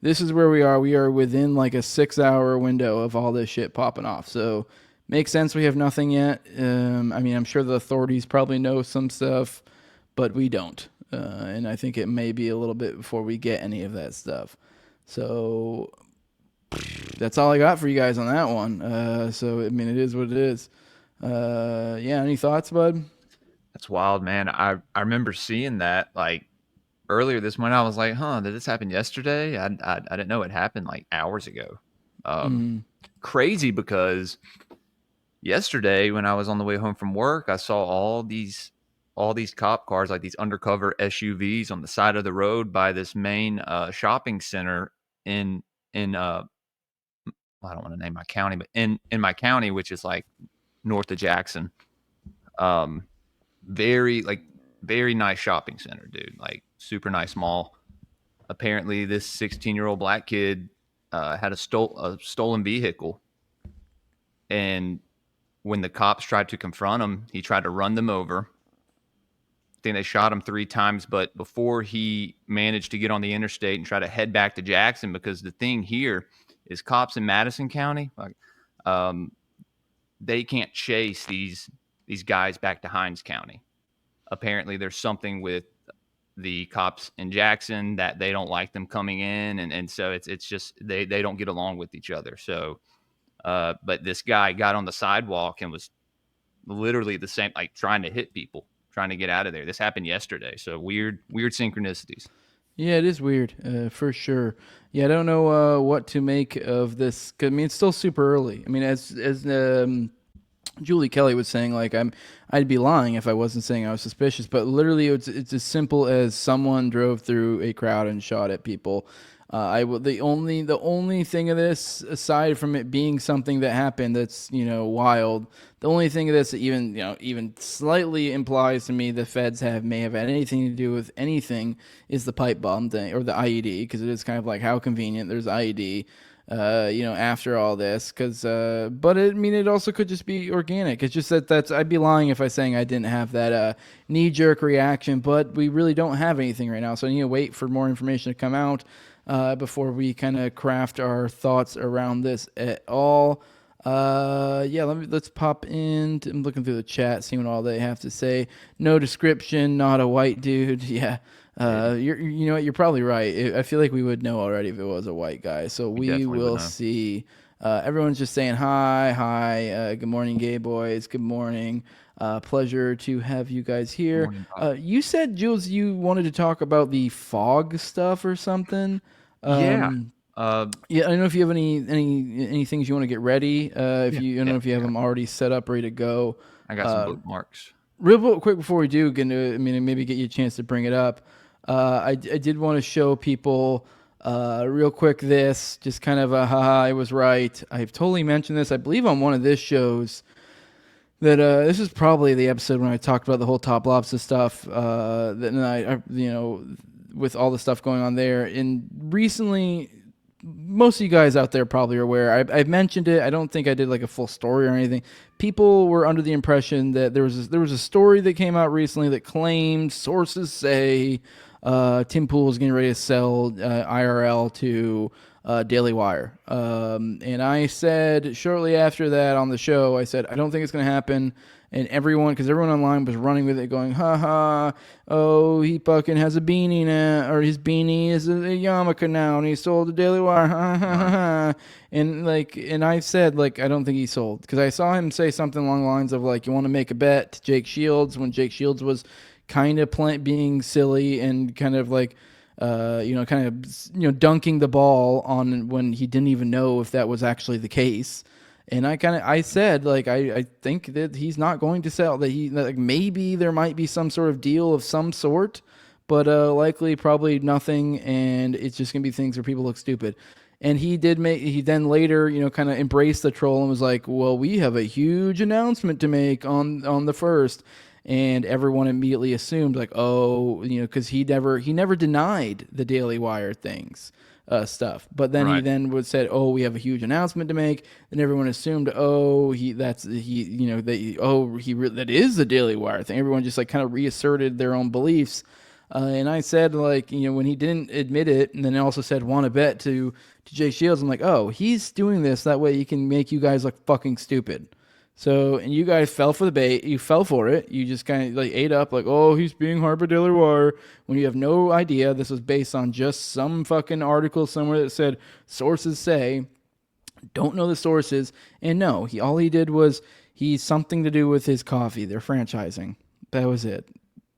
[SPEAKER 4] is where we are. We are within like a 6-hour window of all this shit popping off. So makes sense. We have nothing yet. I mean, I'm sure the authorities probably know some stuff, but we don't. And I think it may be a little bit before we get any of that stuff. So that's all I got for you guys on that one. So, I mean, it is what it is. Yeah, any thoughts, bud?
[SPEAKER 5] That's wild, man. I remember seeing that like earlier this morning. I was like, huh, did this happen yesterday? I didn't know it happened like hours ago. Crazy, because yesterday when I was on the way home from work, I saw all these cop cars, like these undercover SUVs on the side of the road by this main shopping center in I don't want to name my county, but in my county, which is like north of Jackson. Very nice shopping center, dude. Like super nice mall. Apparently, this 16-year-old black kid had a stolen vehicle, and when the cops tried to confront him, he tried to run them over. I think they shot him 3 times, but before he managed to get on the interstate and try to head back to Jackson, because the thing here is cops in Madison County, like, they can't chase these guys back to Hinds County. Apparently, there's something with the cops in Jackson that they don't like them coming in, and so it's just they don't get along with each other. So, but this guy got on the sidewalk and was literally the same, like trying to hit people, trying to get out of there. This happened yesterday. So weird synchronicities.
[SPEAKER 4] Yeah, it is weird, for sure. Yeah, I don't know what to make of this. 'Cause, I mean, it's still super early. I mean, as Julie Kelly was saying, like, I'd be lying if I wasn't saying I was suspicious. But literally, it's as simple as someone drove through a crowd and shot at people. The only thing of this, aside from it being something that happened that's, wild, the only thing of this that even slightly implies to me the feds may have had anything to do with anything is the pipe bomb thing, or the IED, because it is kind of like, how convenient there's IED, after all this, but it also could just be organic. It's just I'd be lying if I saying I didn't have that knee-jerk reaction, but we really don't have anything right now, so I need to wait for more information to come out before we kind of craft our thoughts around this at all. Let's pop in. I'm looking through the chat, seeing what all they have to say. No description, not a white dude. Yeah. You're probably right. I feel like we would know already if it was a white guy. So we will see. Everyone's just saying hi. Good morning, gay boys. Good morning. Pleasure to have you guys here. Morning, you said, Jules, you wanted to talk about the fog stuff or something. I don't know if you have any things you want to get ready. I don't know if you have them already set up, ready to go.
[SPEAKER 5] I got some bookmarks.
[SPEAKER 4] Real quick before we do get into, maybe get you a chance to bring it up. I did want to show people real quick this, just kind of I was right. I've totally mentioned this, I believe, on one of this shows, that this is probably the episode when I talked about the whole Top Lobster stuff. With all the stuff going on there, and recently, most of you guys out there probably are aware. I've mentioned it. I don't think I did like a full story or anything. People were under the impression that there was a story that came out recently that claimed, sources say, Tim Pool is getting ready to sell IRL to Daily Wire. And I said shortly after that on the show, I said, I don't think it's going to happen. And because everyone online was running with it, going, oh, he fucking has a beanie now, or his beanie is a yarmulke now, and he sold the Daily Wire, and I said, I don't think he sold, because I saw him say something along the lines of, you want to make a bet to Jake Shields, when Jake Shields was kind of being silly and kind of dunking the ball on when he didn't even know if that was actually the case. And I said, I think that he's not going to sell, that maybe there might be some sort of deal of some sort, but likely probably nothing, and it's just going to be things where people look stupid. And he then later, kind of embraced the troll and was like, well, we have a huge announcement to make on the 1st. And everyone immediately assumed, because he never denied the Daily Wire things. Stuff, but then he then said, "Oh, we have a huge announcement to make." And everyone assumed, that is the Daily Wire thing. Everyone just kind of reasserted their own beliefs. And I said, when he didn't admit it, and then also said, "Want to bet to Jay Shields?" I'm like, "Oh, he's doing this that way he can make you guys look fucking stupid." So, and you guys fell for the bait. You fell for it. You just kind of like ate up, like, oh, he's being Harper Wire, when you have no idea. This was based on just some fucking article somewhere that said sources say. Don't know the sources, and no, all he did was he's something to do with his coffee. They're franchising. That was it.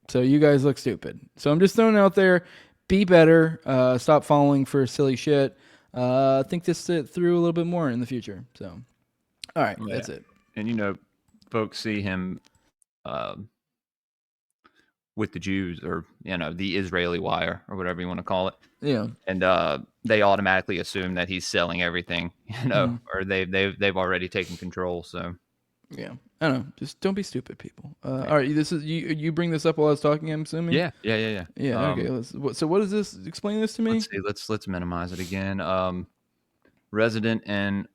[SPEAKER 4] So you guys look stupid. So I'm just throwing it out there. Be better. Stop falling for silly shit. Think this through a little bit more in the future. So, all right, that's it.
[SPEAKER 5] And folks see him with the Jews, or the Israeli Wire, or whatever you want to call it.
[SPEAKER 4] Yeah.
[SPEAKER 5] And they automatically assume that he's selling everything, or they've already taken control. So
[SPEAKER 4] yeah, I don't know. Just don't be stupid, people. All right, this is you bring this up while I was talking, I'm assuming.
[SPEAKER 5] Yeah.
[SPEAKER 4] Okay. So what is this? Explain this to me.
[SPEAKER 5] Let's minimize it again. Resident in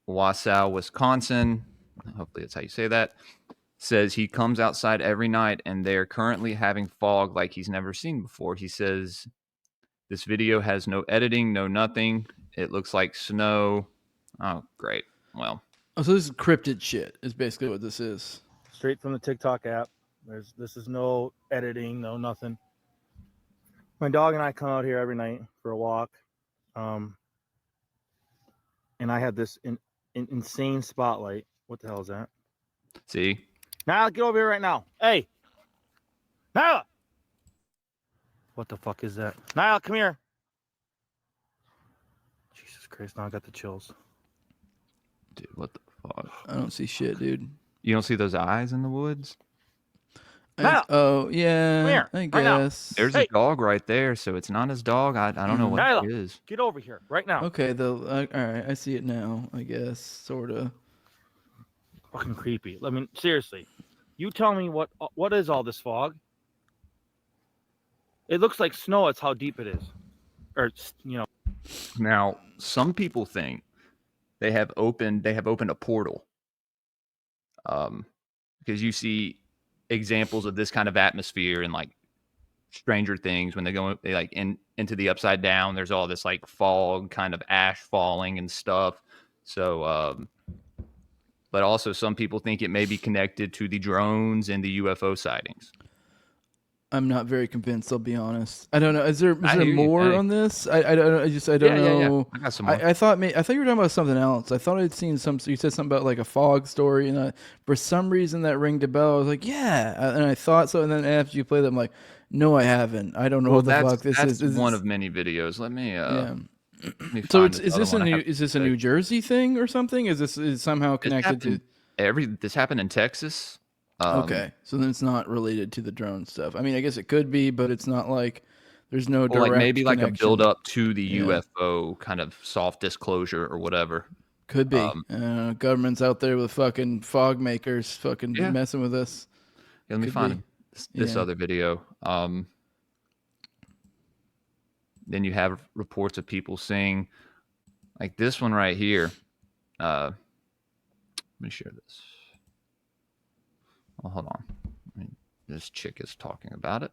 [SPEAKER 5] Wausau, Wisconsin. Hopefully that's how you say that. Says he comes outside every night and they're currently having fog like he's never seen before. He says this video has no editing, no nothing. It looks like snow. Oh, great. Well.
[SPEAKER 4] Oh, so this is cryptid shit is basically what this is.
[SPEAKER 10] Straight from the TikTok app. This is no editing, no nothing. My dog and I come out here every night for a walk. And I had this insane spotlight. What the hell is that?
[SPEAKER 5] See?
[SPEAKER 10] Nyla, get over here right now. Hey! Nyla! What the fuck is that? Nyla, come here. Jesus Christ, now I got the chills.
[SPEAKER 5] Dude, what the fuck?
[SPEAKER 4] I don't see shit, dude.
[SPEAKER 5] You don't see those eyes in the woods?
[SPEAKER 4] Oh, yeah.
[SPEAKER 10] Come here,
[SPEAKER 4] I
[SPEAKER 10] right now.
[SPEAKER 4] guess.
[SPEAKER 5] There's a dog right there, so it's not his dog. I don't know what
[SPEAKER 10] Nyla,
[SPEAKER 5] it is.
[SPEAKER 10] get over here right now.
[SPEAKER 4] Okay, all right, I see it now, I guess, sort of.
[SPEAKER 10] Fucking creepy. I mean, seriously. You tell me what is all this fog? It looks like snow. It's how deep it is. Or,
[SPEAKER 5] Now, some people think they have opened a portal. Because you see examples of this kind of atmosphere in like Stranger Things when they like into the Upside Down. There's all this like fog, kind of ash falling and stuff. So, but also some people think it may be connected to the drones and the UFO sightings.
[SPEAKER 4] I'm not very convinced. I'll be honest. I don't know. Is there
[SPEAKER 5] you.
[SPEAKER 4] more
[SPEAKER 5] Hey.
[SPEAKER 4] on this? I don't know. I don't know.
[SPEAKER 5] Yeah. I got some more.
[SPEAKER 4] I thought you were talking about something else. I thought I'd seen you said something about like a fog story, and for some reason that ranged a bell. I was like, yeah, and I thought so. And then after you played it, I'm like, no, I haven't. I don't know what the fuck this is.
[SPEAKER 5] That's one of many videos. Let me.
[SPEAKER 4] Yeah.
[SPEAKER 5] Let me
[SPEAKER 4] So
[SPEAKER 5] find
[SPEAKER 4] is this a New Jersey thing or something? Is this somehow connected to?
[SPEAKER 5] This happened in Texas.
[SPEAKER 4] Okay, so then it's not related to the drone stuff. I mean, I guess it could be, but it's not like there's no direct
[SPEAKER 5] like maybe like
[SPEAKER 4] connection.
[SPEAKER 5] a build up to the UFO kind of soft disclosure or whatever.
[SPEAKER 4] Could be. Government's out there with fucking fog makers, fucking
[SPEAKER 5] Yeah.
[SPEAKER 4] messing with us.
[SPEAKER 5] Let me
[SPEAKER 4] Could
[SPEAKER 5] find this
[SPEAKER 4] Yeah.
[SPEAKER 5] other video. Then you have reports of people saying, like this one right here. Let me share this. Oh, hold on. This chick is talking about it.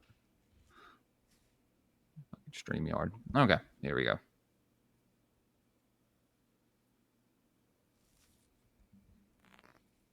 [SPEAKER 5] StreamYard. Okay, here we go.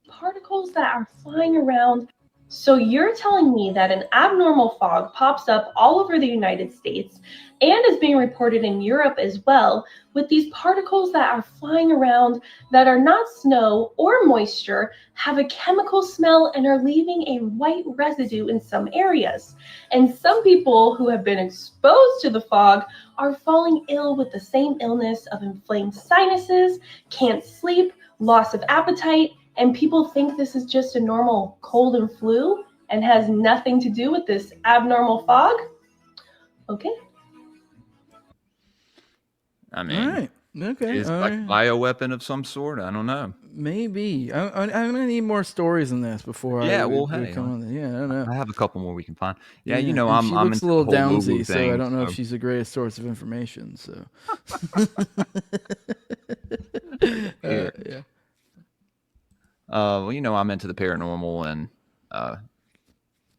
[SPEAKER 11] Particles that are flying around. So you're telling me that an abnormal fog pops up all over the United States and is being reported in Europe as well, with these particles that are flying around that are not snow or moisture, have a chemical smell, and are leaving a white residue in some areas. And some people who have been exposed to the fog are falling ill with the same illness of inflamed sinuses, can't sleep, loss of appetite, and people think this is just a normal cold and flu and has nothing to do with this abnormal fog. Okay.
[SPEAKER 5] I mean,
[SPEAKER 4] All right. Okay.
[SPEAKER 5] It's
[SPEAKER 4] all
[SPEAKER 5] like
[SPEAKER 4] right.
[SPEAKER 5] a bioweapon of some sort. I don't know.
[SPEAKER 4] Maybe. I'm gonna need more stories than this before.
[SPEAKER 5] Yeah,
[SPEAKER 4] we
[SPEAKER 5] hey,
[SPEAKER 4] come on. Yeah, I don't know.
[SPEAKER 5] I have a couple more we can find. Yeah,
[SPEAKER 4] and
[SPEAKER 5] I'm.
[SPEAKER 4] she
[SPEAKER 5] I'm
[SPEAKER 4] looks
[SPEAKER 5] into
[SPEAKER 4] a little
[SPEAKER 5] the whole
[SPEAKER 4] downsy,
[SPEAKER 5] woo-woo
[SPEAKER 4] so
[SPEAKER 5] thing,
[SPEAKER 4] I don't know if she's the greatest source of information. So. Yeah.
[SPEAKER 5] Well, I'm into the paranormal and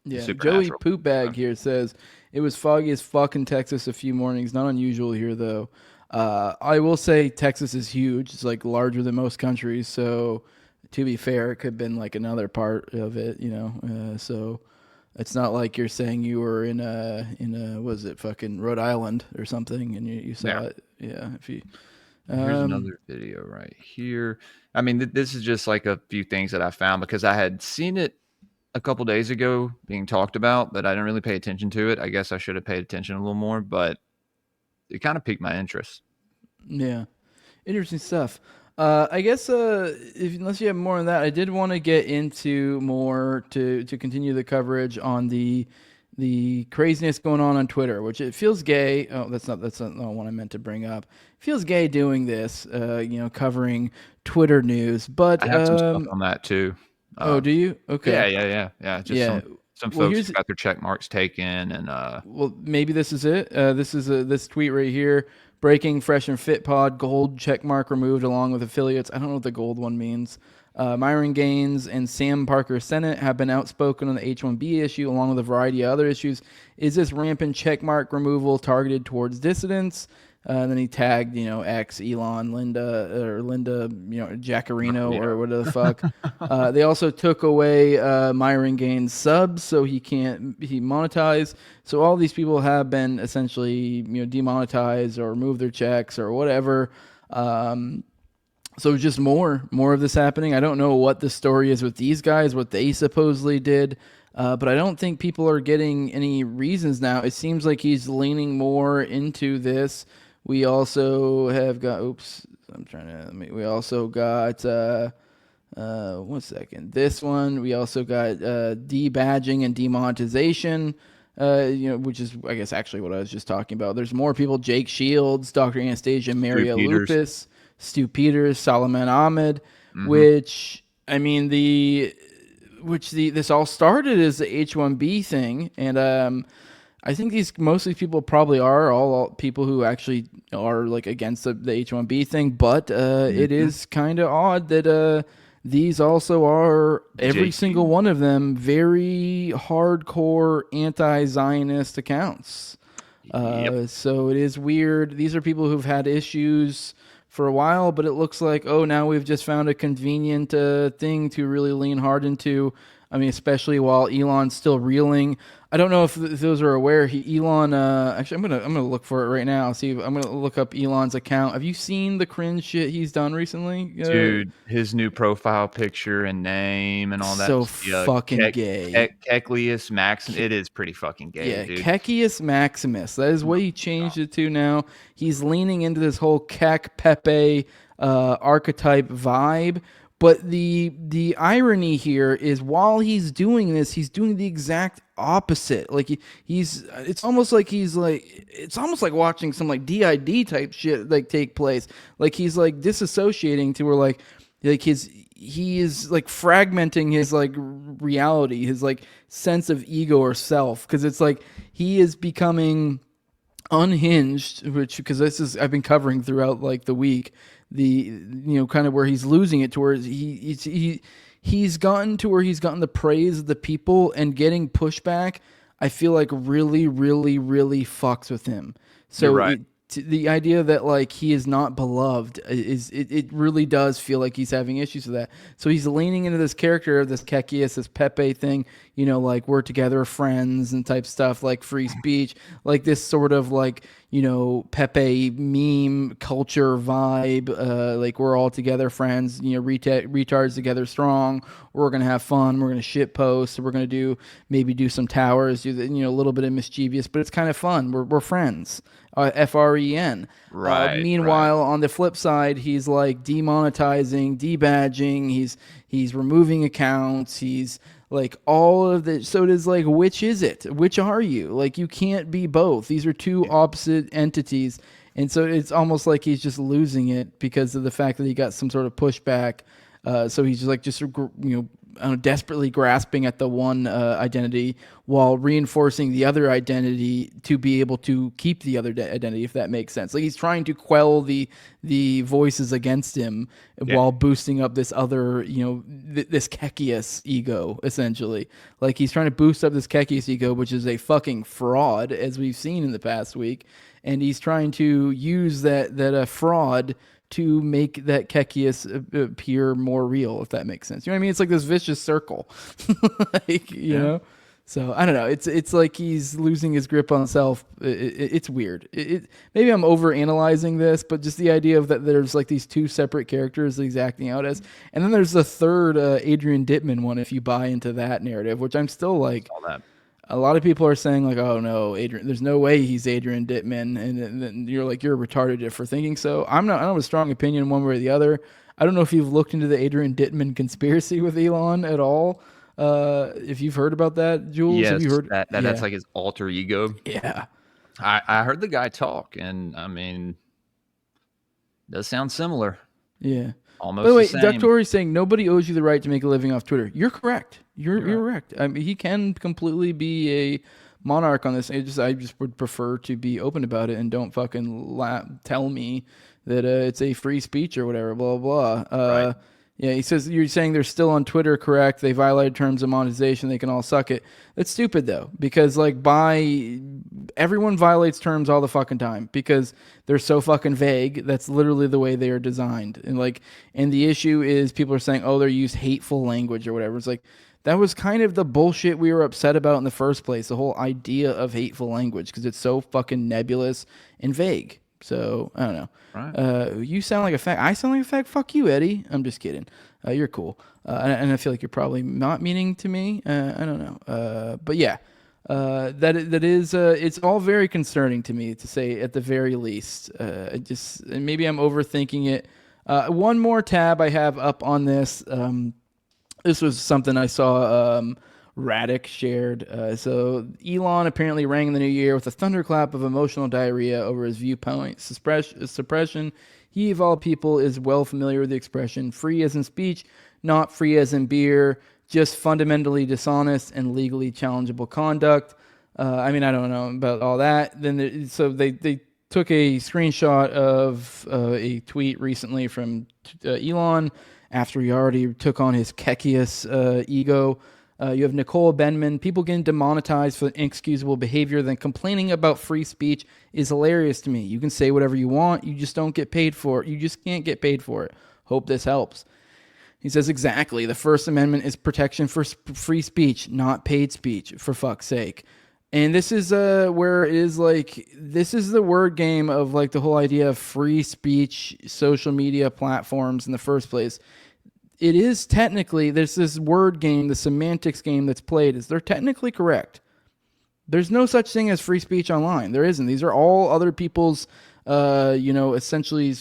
[SPEAKER 4] Yeah, Joey
[SPEAKER 5] supernatural.
[SPEAKER 4] Poopbag here says it was foggy as fuck in Texas a few mornings. Not unusual here though. I will say Texas is huge. It's like larger than most countries, so to be fair, it could have been like another part of it, you know. So it's not like you're saying you were in was it fucking Rhode Island or something, and you saw it. Yeah. If you
[SPEAKER 5] Here's another video right here. I mean, this is just like a few things that I found because I had seen it a couple days ago being talked about, but I didn't really pay attention to it. I guess I should have paid attention a little more, but it kind of piqued my interest.
[SPEAKER 4] Yeah, interesting stuff. I guess unless you have more on that, I did want to get into more to continue the coverage on the craziness going on Twitter, which it feels gay. Oh, that's not what I meant to bring up. It feels gay doing this, covering Twitter news. But
[SPEAKER 5] I have some stuff on that too.
[SPEAKER 4] Oh, do you? Okay.
[SPEAKER 5] Yeah. Just some folks who got their check marks taken, and
[SPEAKER 4] well, maybe this is it. This is this tweet right here. Breaking Fresh and Fit Pod, gold check mark removed along with affiliates. I don't know what the gold one means. Myron Gaines and Sam Parker Senate have been outspoken on the H-1B issue along with a variety of other issues. Is this rampant check mark removal targeted towards dissidents? And then he tagged, ex Elon, Linda, Jaccarino, or whatever the fuck. They also took away Myron Gaines subs, so he monetized. So all these people have been essentially, demonetized or remove their checks or whatever. So just more of this happening. I don't know what the story is with these guys, what they supposedly did. But I don't think people are getting any reasons now. It seems like he's leaning more into this. We also have got, we also got, 1 second. This one, we also got debadging and demonetization, which is, I guess, actually what I was just talking about. There's more people: Jake Shields, Dr. Anastasia Maria Lupus, Stu Peters, Solomon Ahmed, which, I mean, this all started as the H-1B thing, and I think mostly people probably are all people who actually are like against the H-1B thing, but it is kind of odd that these also are, every single one of them, very hardcore anti-Zionist accounts. So it is weird. These are people who've had issues for a while, but it looks like, now we've just found a convenient thing to really lean hard into. I mean, especially while Elon's still reeling. I don't know if those are aware. Elon. Actually, I'm gonna look for it right now. I'm gonna look up Elon's account. Have you seen the cringe shit he's done recently?
[SPEAKER 5] Dude, his new profile picture and name and all that.
[SPEAKER 4] So fucking gay.
[SPEAKER 5] Keklius Maximus. It is pretty fucking gay.
[SPEAKER 4] Yeah,
[SPEAKER 5] dude.
[SPEAKER 4] Kekius Maximus. That is what he changed it to now. He's leaning into this whole Kek Pepe archetype vibe. But the irony here is, while he's doing this, he's doing the exact opposite. Like it's almost like watching some like DID type shit like take place. Like he's like disassociating to where like he is like fragmenting his like reality, his like sense of ego or self, because it's like he is becoming unhinged, because I've been covering throughout like the week, kind of where he's losing it, to where he's gotten to where he's gotten the praise of the people and getting pushback. I feel like really, really, really fucks with him. So
[SPEAKER 5] you're right.
[SPEAKER 4] The idea that like he is not beloved it really does feel like he's having issues with that. So he's leaning into this character of this Kekius, this Pepe thing, like we're together friends and type stuff, like free speech, like this sort of like, Pepe meme culture vibe, like we're all together friends, retards together strong, we're going to have fun, we're going to shit post, we're going to do some towers, a little bit of mischievous, but it's kind of fun. We're friends. FREN.
[SPEAKER 5] Right.
[SPEAKER 4] Meanwhile, on the flip side, he's like demonetizing, debadging. He's removing accounts. He's like all of the. So it is like, which is it? Which are you? Like, you can't be both. These are two opposite entities, and so it's almost like he's just losing it because of the fact that he got some sort of pushback. So he's just desperately grasping at the one identity, while reinforcing the other identity to be able to keep the other identity, if that makes sense. Like he's trying to quell the voices against him while boosting up this other, this Kekius ego, essentially. Like he's trying to boost up this Kekius ego, which is a fucking fraud, as we've seen in the past week. And he's trying to use that fraud to make that Kekius appear more real, if that makes sense. You know what I mean? It's like this vicious circle, you know? So I don't know. It's like he's losing his grip on himself. It's weird. Maybe I'm over analyzing this, but just the idea of that there's like these two separate characters that he's acting out as, and then there's the third Adrian Dittman one. If you buy into that narrative, which I'm still like, a lot of people are saying like, oh no, Adrian, there's no way he's Adrian Dittman, and then you're like, you're retarded for thinking so. I don't have a strong opinion one way or the other. I don't know if you've looked into the Adrian Dittman conspiracy with Elon at all. If you've heard about that, Jules,
[SPEAKER 5] yes,
[SPEAKER 4] have you heard
[SPEAKER 5] that's like his alter ego?
[SPEAKER 4] Yeah,
[SPEAKER 5] I heard the guy talk, and I mean, does sound similar.
[SPEAKER 4] Yeah,
[SPEAKER 5] almost.
[SPEAKER 4] By the way,
[SPEAKER 5] the same.
[SPEAKER 4] Dr. Tory's saying nobody owes you the right to make a living off Twitter. You're correct. You're correct. I mean, he can completely be a monarch on this. I just would prefer to be open about it and don't fucking tell me that it's a free speech or whatever. Blah blah. Right. Yeah, he says you're saying they're still on Twitter, correct? They violated terms of monetization. They can all suck it. That's stupid though, because like everyone violates terms all the fucking time because they're so fucking vague. That's literally the way they are designed. And the issue is people are saying, oh, they use hateful language or whatever. It's like that was kind of the bullshit we were upset about in the first place. The whole idea of hateful language because it's so fucking nebulous and vague. So I don't know. Right. You sound like a fag. I sound like a fag. Fuck you, Eddie. I'm just kidding. You're cool. And I feel like you're probably not meaning to me. I don't know. But yeah, that is. It's all very concerning to me, to say at the very least. Maybe I'm overthinking it. One more tab I have up on this. This was something I saw. Raddick shared. So Elon apparently rang the new year with a thunderclap of emotional diarrhea over his viewpoint suppression. He, of all people, is well familiar with the expression free as in speech, not free as in beer, just fundamentally dishonest and legally challengeable conduct. I mean, I don't know about all that. So they took a screenshot of a tweet recently from Elon after he already took on his Kekius ego. You have Nicole Benman. People getting demonetized for inexcusable behavior, then complaining about free speech is hilarious to me. You can say whatever you want. You just don't get paid for it. You just can't get paid for it. Hope this helps. He says, exactly. The First Amendment is protection for free speech, not paid speech, for fuck's sake. And this is where it is like, this is the word game of like the whole idea of free speech, social media platforms in the first place. It is technically, there's this word game, the semantics game that's played, is they're technically correct. There's no such thing as free speech online. There isn't. These are all other people's, essentially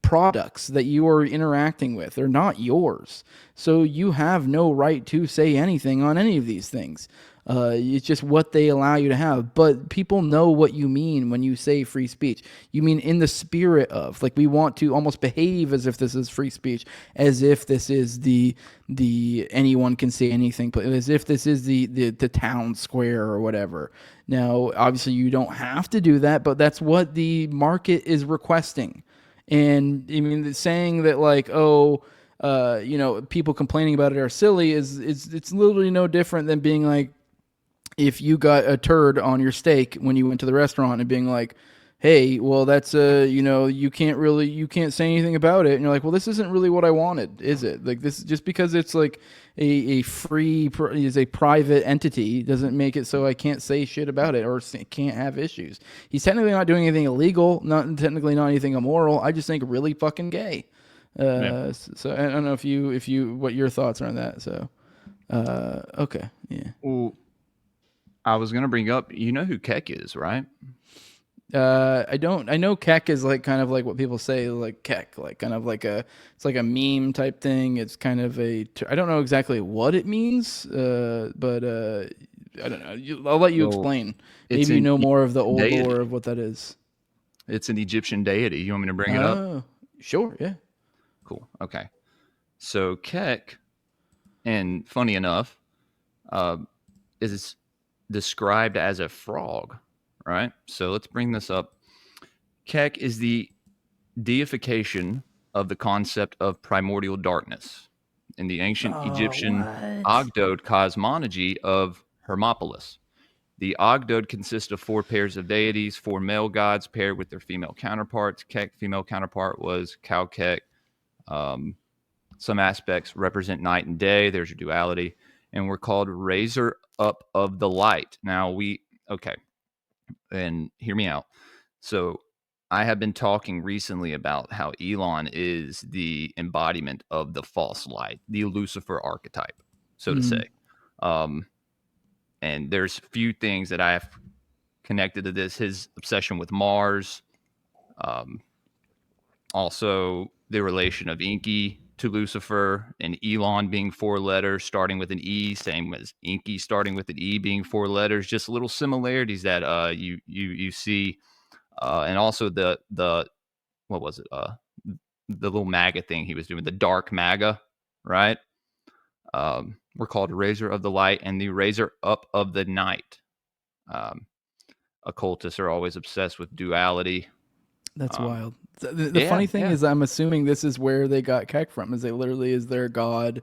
[SPEAKER 4] products that you are interacting with. They're not yours. So you have no right to say anything on any of these things. It's just what they allow you to have. But people know what you mean when you say free speech. You mean in the spirit of, like, we want to almost behave as if this is free speech, as if this is the anyone can say anything, but as if this is the town square or whatever. Now, obviously, you don't have to do that, but that's what the market is requesting. And I mean, saying that like, people complaining about it are silly it's literally no different than being like, if you got a turd on your steak when you went to the restaurant and being like, hey, well, that's you can't say anything about it. And you're like, well, this isn't really what I wanted, is it? Like, this, just because it's like a private entity doesn't make it so I can't say shit about it or can't have issues. He's technically not doing anything illegal, not anything immoral. I just think really fucking gay. So I don't know if you what your thoughts are on that. So, okay. Yeah.
[SPEAKER 5] Well, I was going to bring up, you know who Keck is, right?
[SPEAKER 4] I don't. I know Keck is like kind of like what people say, like Keck, like kind of like it's like a meme type thing. It's kind of I don't know exactly what it means, but I don't know. I'll let you explain. Maybe you know more of the old lore of what that is.
[SPEAKER 5] It's an Egyptian deity. You want me to bring it up?
[SPEAKER 4] Sure, yeah.
[SPEAKER 5] Cool. Okay. So Keck, and funny enough, is described as a frog, right? So let's bring this up. Kek is the deification of the concept of primordial darkness in the ancient Egyptian Ogdoad cosmology of Hermopolis. The Ogdoad consists of 4 pairs of deities, 4 male gods paired with their female counterparts. Kek, female counterpart, was Cow Kek. Some aspects represent night and day. There's your duality. And we're called Raiser Up of the Light. Now, okay, and hear me out. So I have been talking recently about how Elon is the embodiment of the false light, the Lucifer archetype, so to say. And there's few things that I have connected to this. His obsession with Mars, also the relation of Inky to Lucifer, and Elon being 4 letters starting with an E, same as Inky starting with an E being 4 letters. Just little similarities that you see, and also the what was it? The little MAGA thing he was doing, the dark MAGA, right? We're called Raiser of the Light and the Raiser Up of the Night. Occultists are always obsessed with duality.
[SPEAKER 4] That's wild. The funny thing is, I'm assuming this is where they got Kek from, is they literally is their god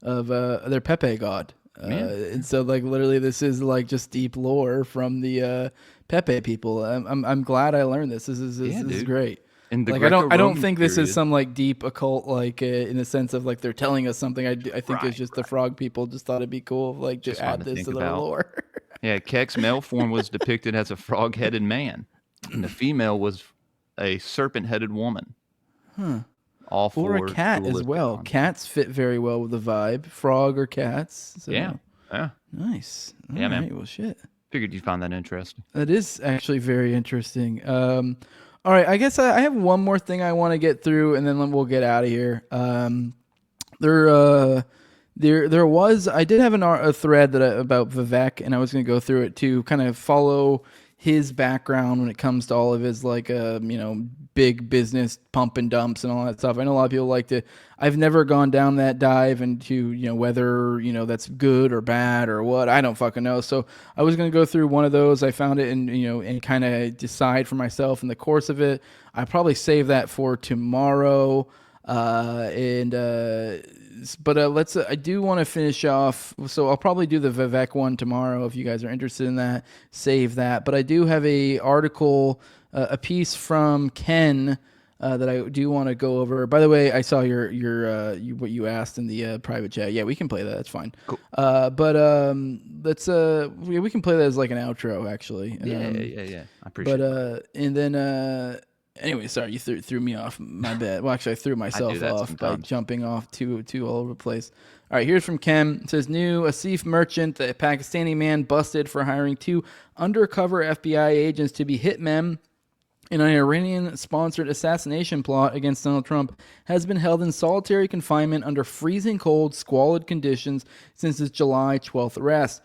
[SPEAKER 4] of their Pepe god. And so like literally this is like just deep lore from the Pepe people. I'm glad I learned this. This is great.
[SPEAKER 5] In the
[SPEAKER 4] like I don't think this is some like deep occult like in the sense of like they're telling us something. I think it's just the frog people just thought it'd be cool like to add this to their lore.
[SPEAKER 5] Yeah, Kek's male form was depicted as a frog-headed man, and the female was a serpent-headed woman. All 4
[SPEAKER 4] or a cat as well. Cats fit very well with the vibe. Frog or cats. So.
[SPEAKER 5] Yeah.
[SPEAKER 4] Nice. All
[SPEAKER 5] man.
[SPEAKER 4] Right, well, shit.
[SPEAKER 5] Figured you'd find that interesting.
[SPEAKER 4] That is actually very interesting. All right, I guess I have one more thing I want to get through, and then we'll get out of here. There was I did have a thread about Vivek, and I was going to go through it to kind of follow his background when it comes to all of his like big business pump and dumps and all that stuff. I know a lot of people like to. I've never gone down that dive into whether that's good or bad or what. I don't fucking know. So I was going to go through one of those. I found it and kind of decide for myself in the course of it. I probably save that for tomorrow. But I do want to finish off. So I'll probably do the Vivek one tomorrow if you guys are interested in that. Save that. But I do have a article, a piece from Ken that I do want to go over. By the way, I saw your what you asked in the private chat. Yeah, we can play that. That's fine. Cool. But let's we can play that as like an outro actually.
[SPEAKER 5] Yeah. I appreciate it.
[SPEAKER 4] And then. Anyway, sorry, you threw me off. My bad. Well, actually, I threw myself off by jumping off too all over the place. All right, here's from Kem. It says, new Asif merchant, a Pakistani man busted for hiring 2 undercover FBI agents to be hitmen in an Iranian-sponsored assassination plot against Donald Trump, has been held in solitary confinement under freezing cold, squalid conditions since his July 12th arrest.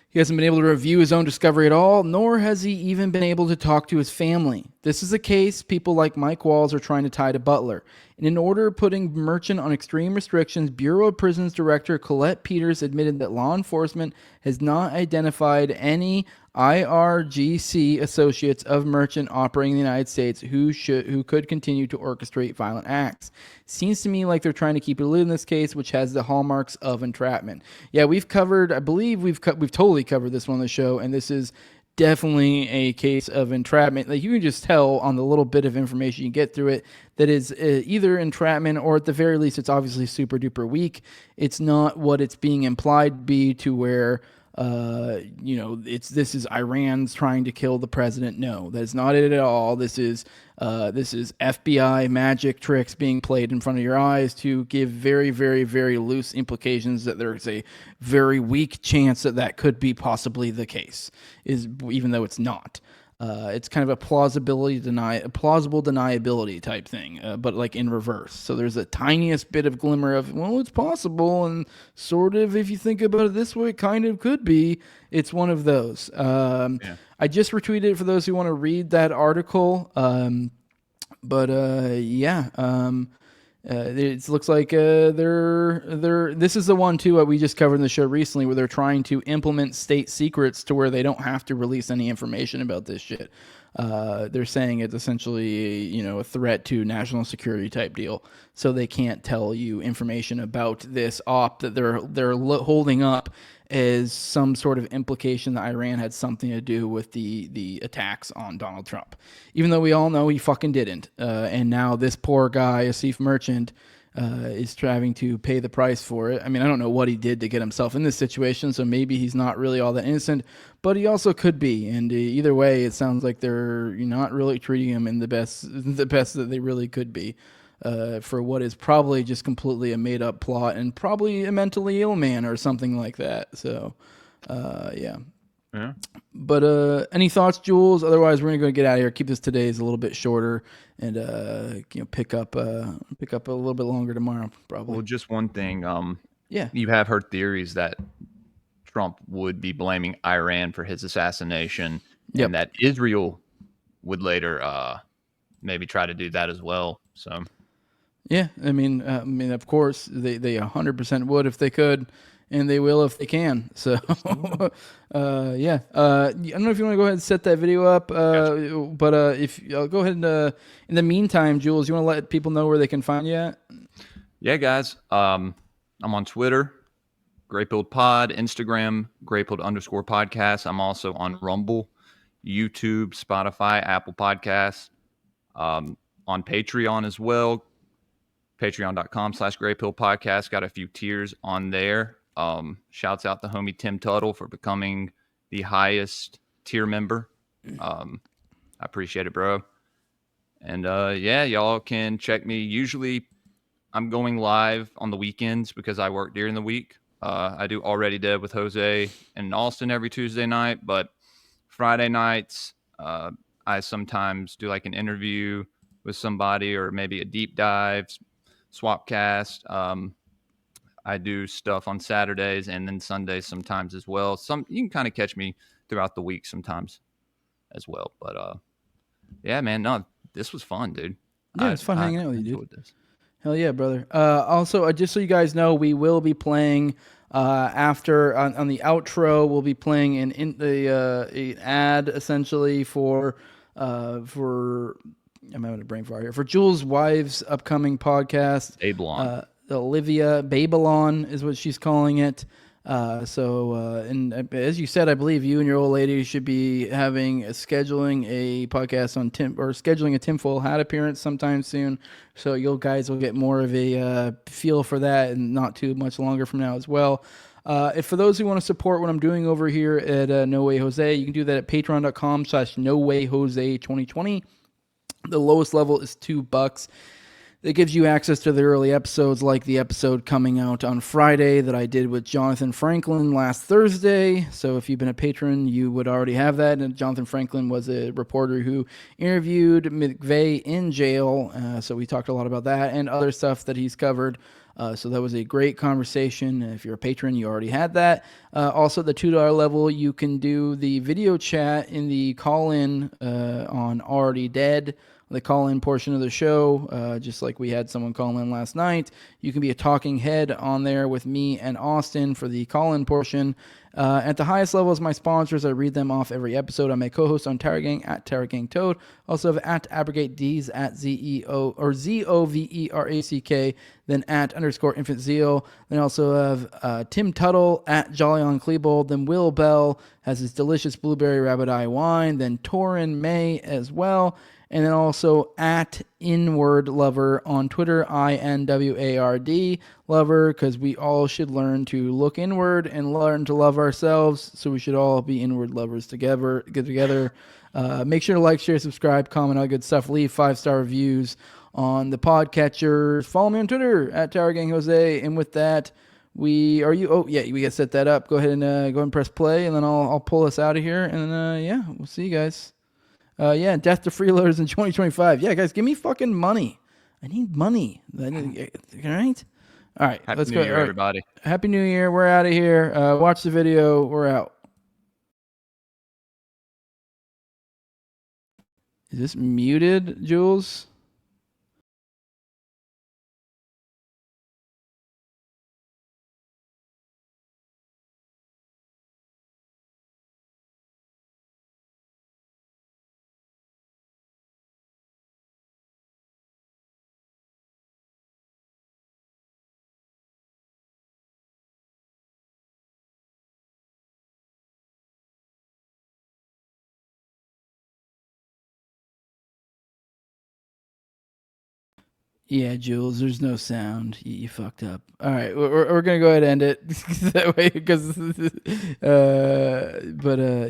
[SPEAKER 4] He hasn't been able to review his own discovery at all, nor has he even been able to talk to his family. This is a case people like Mike Walls are trying to tie to Butler. In an order putting Merchant on extreme restrictions, Bureau of Prisons Director Colette Peters admitted that law enforcement has not identified any IRGC associates of Merchant operating in the United States who could continue to orchestrate violent acts. Seems to me like they're trying to keep it lit in this case, which has the hallmarks of entrapment. Yeah, we've covered, I believe we've totally covered this one on the show, and this is definitely a case of entrapment. Like you can just tell on the little bit of information you get through it that is either entrapment or at the very least it's obviously super duper weak. It's not what it's being implied to be, to where this is Iran's trying to kill the president. No, that is not it at all. This is FBI magic tricks being played in front of your eyes to give very, very, very loose implications that there's a very weak chance that could be possibly the case, even though it's not. It's kind of a plausible deniability type thing, but like in reverse. So there's the tiniest bit of glimmer of, well, it's possible, and sort of, if you think about it this way, kind of could be. It's one of those. I just retweeted it for those who want to read that article. It looks like they're. This is the one too we just covered in the show recently, where they're trying to implement state secrets to where they don't have to release any information about this shit. They're saying it's essentially a threat to national security type deal, so they can't tell you information about this op that they're holding up as some sort of implication that Iran had something to do with the attacks on Donald Trump, even though we all know he fucking didn't. And now this poor guy, Asif Merchant, is having to pay the price for it. I mean, I don't know what he did to get himself in this situation, so maybe he's not really all that innocent, but he also could be. And either way, it sounds like they're not really treating him in the best that they really could be. For what is probably just completely a made-up plot and probably a mentally ill man or something like that. So, yeah. But any thoughts, Jules? Otherwise, we're gonna get out of here. Keep this today's a little bit shorter, and pick up a little bit longer tomorrow, probably.
[SPEAKER 5] Well, just one thing.
[SPEAKER 4] Yeah.
[SPEAKER 5] You have heard theories that Trump would be blaming Iran for his assassination, and that Israel would later maybe try to do that as well. So.
[SPEAKER 4] Yeah, I mean, of course, they 100% would if they could, and they will if they can. So, yeah. I don't know if you want to go ahead and set that video up, but if I'll go ahead and in the meantime, Jules, you want to let people know where they can find you at?
[SPEAKER 5] Yeah, guys. I'm on Twitter, Graypilled Pod, Instagram, Graypilled_podcast. I'm also on Rumble, YouTube, Spotify, Apple Podcasts, on Patreon as well. Patreon.com/Graypill Podcast. Got a few tiers on there. Shouts out to homie Tim Tuttle for becoming the highest tier member. I appreciate it, bro. And yeah, y'all can check me. Usually I'm going live on the weekends because I work during the week. I do Already Dead with Jose and Austin every Tuesday night, but Friday nights I sometimes do like an interview with somebody or maybe a deep dive, Swapcast. I do stuff on Saturdays and then Sundays sometimes as well. You can kind of catch me throughout the week sometimes as well. But yeah, man, no, this was fun, dude.
[SPEAKER 4] Yeah, it's fun hanging out with you, dude.
[SPEAKER 5] This.
[SPEAKER 4] Hell yeah, brother. Also, just so you guys know, we will be playing after on the outro. We'll be playing an ad essentially for I'm having a brain fart here, for Jules' wife's upcoming podcast.
[SPEAKER 5] Babylon.
[SPEAKER 4] Olivia Babylon is what she's calling it. And as you said, I believe you and your old lady should be scheduling a podcast on scheduling a tinfoil hat appearance sometime soon. So you guys will get more of a feel for that, and not too much longer from now as well. If for those who want to support what I'm doing over here at No Way Jose, you can do that at patreon.com/NoWayJose2020. The lowest level is $2. That gives you access to the early episodes, like the episode coming out on Friday that I did with Jonathan Franklin last Thursday. So if you've been a patron, you would already have that. And Jonathan Franklin was a reporter who interviewed McVeigh in jail. So we talked a lot about that and other stuff that he's covered. So that was a great conversation. If you're a patron, you already had that. Also, the $2 level, you can do the video chat in the call-in on Already Dead, the call-in portion of the show, just like we had someone call in last night. You can be a talking head on there with me and Austin for the call-in portion. At the highest level is my sponsors. I read them off every episode. I'm a co-host on Tower Gang at Tower Gang Toad. Also have at Abrogate D's at ZEO or ZOVERACK, then at _Infant Zeal. Then also have Tim Tuttle at Jolly on Klebold. Then Will Bell has his delicious blueberry rabbit eye wine. Then Torin May as well. And then also at Inward Lover on Twitter, INWARD Lover, because we all should learn to look inward and learn to love ourselves. So we should all be inward lovers together. Make sure to like, share, subscribe, comment, all good stuff. Leave 5-star reviews on the podcatcher. Follow me on Twitter at Tower Gang Jose. And with that, we got to set that up. Go ahead and press play, and then I'll pull us out of here. And we'll see you guys. Death to freeloaders in 2025. Yeah, guys, give me fucking money. I need money. All right? All right, let's go.
[SPEAKER 5] Happy New Year, everybody.
[SPEAKER 4] Happy New Year. We're out of here. Watch the video. We're out. Is this muted, Jules? Yeah, Jules, there's no sound. You fucked up. All right, we're gonna go ahead and end it that way because,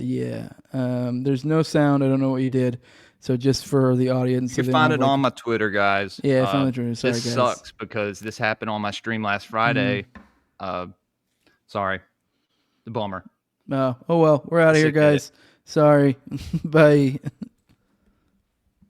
[SPEAKER 4] yeah, there's no sound. I don't know what you did. So just for the audience,
[SPEAKER 5] You can find it on my Twitter, guys.
[SPEAKER 4] Yeah, I found the Twitter. Sorry,
[SPEAKER 5] this
[SPEAKER 4] guys.
[SPEAKER 5] sucks because this happened on my stream last Friday. Sorry, the bummer.
[SPEAKER 4] Oh well, we're out of here, guys. Sorry. Bye.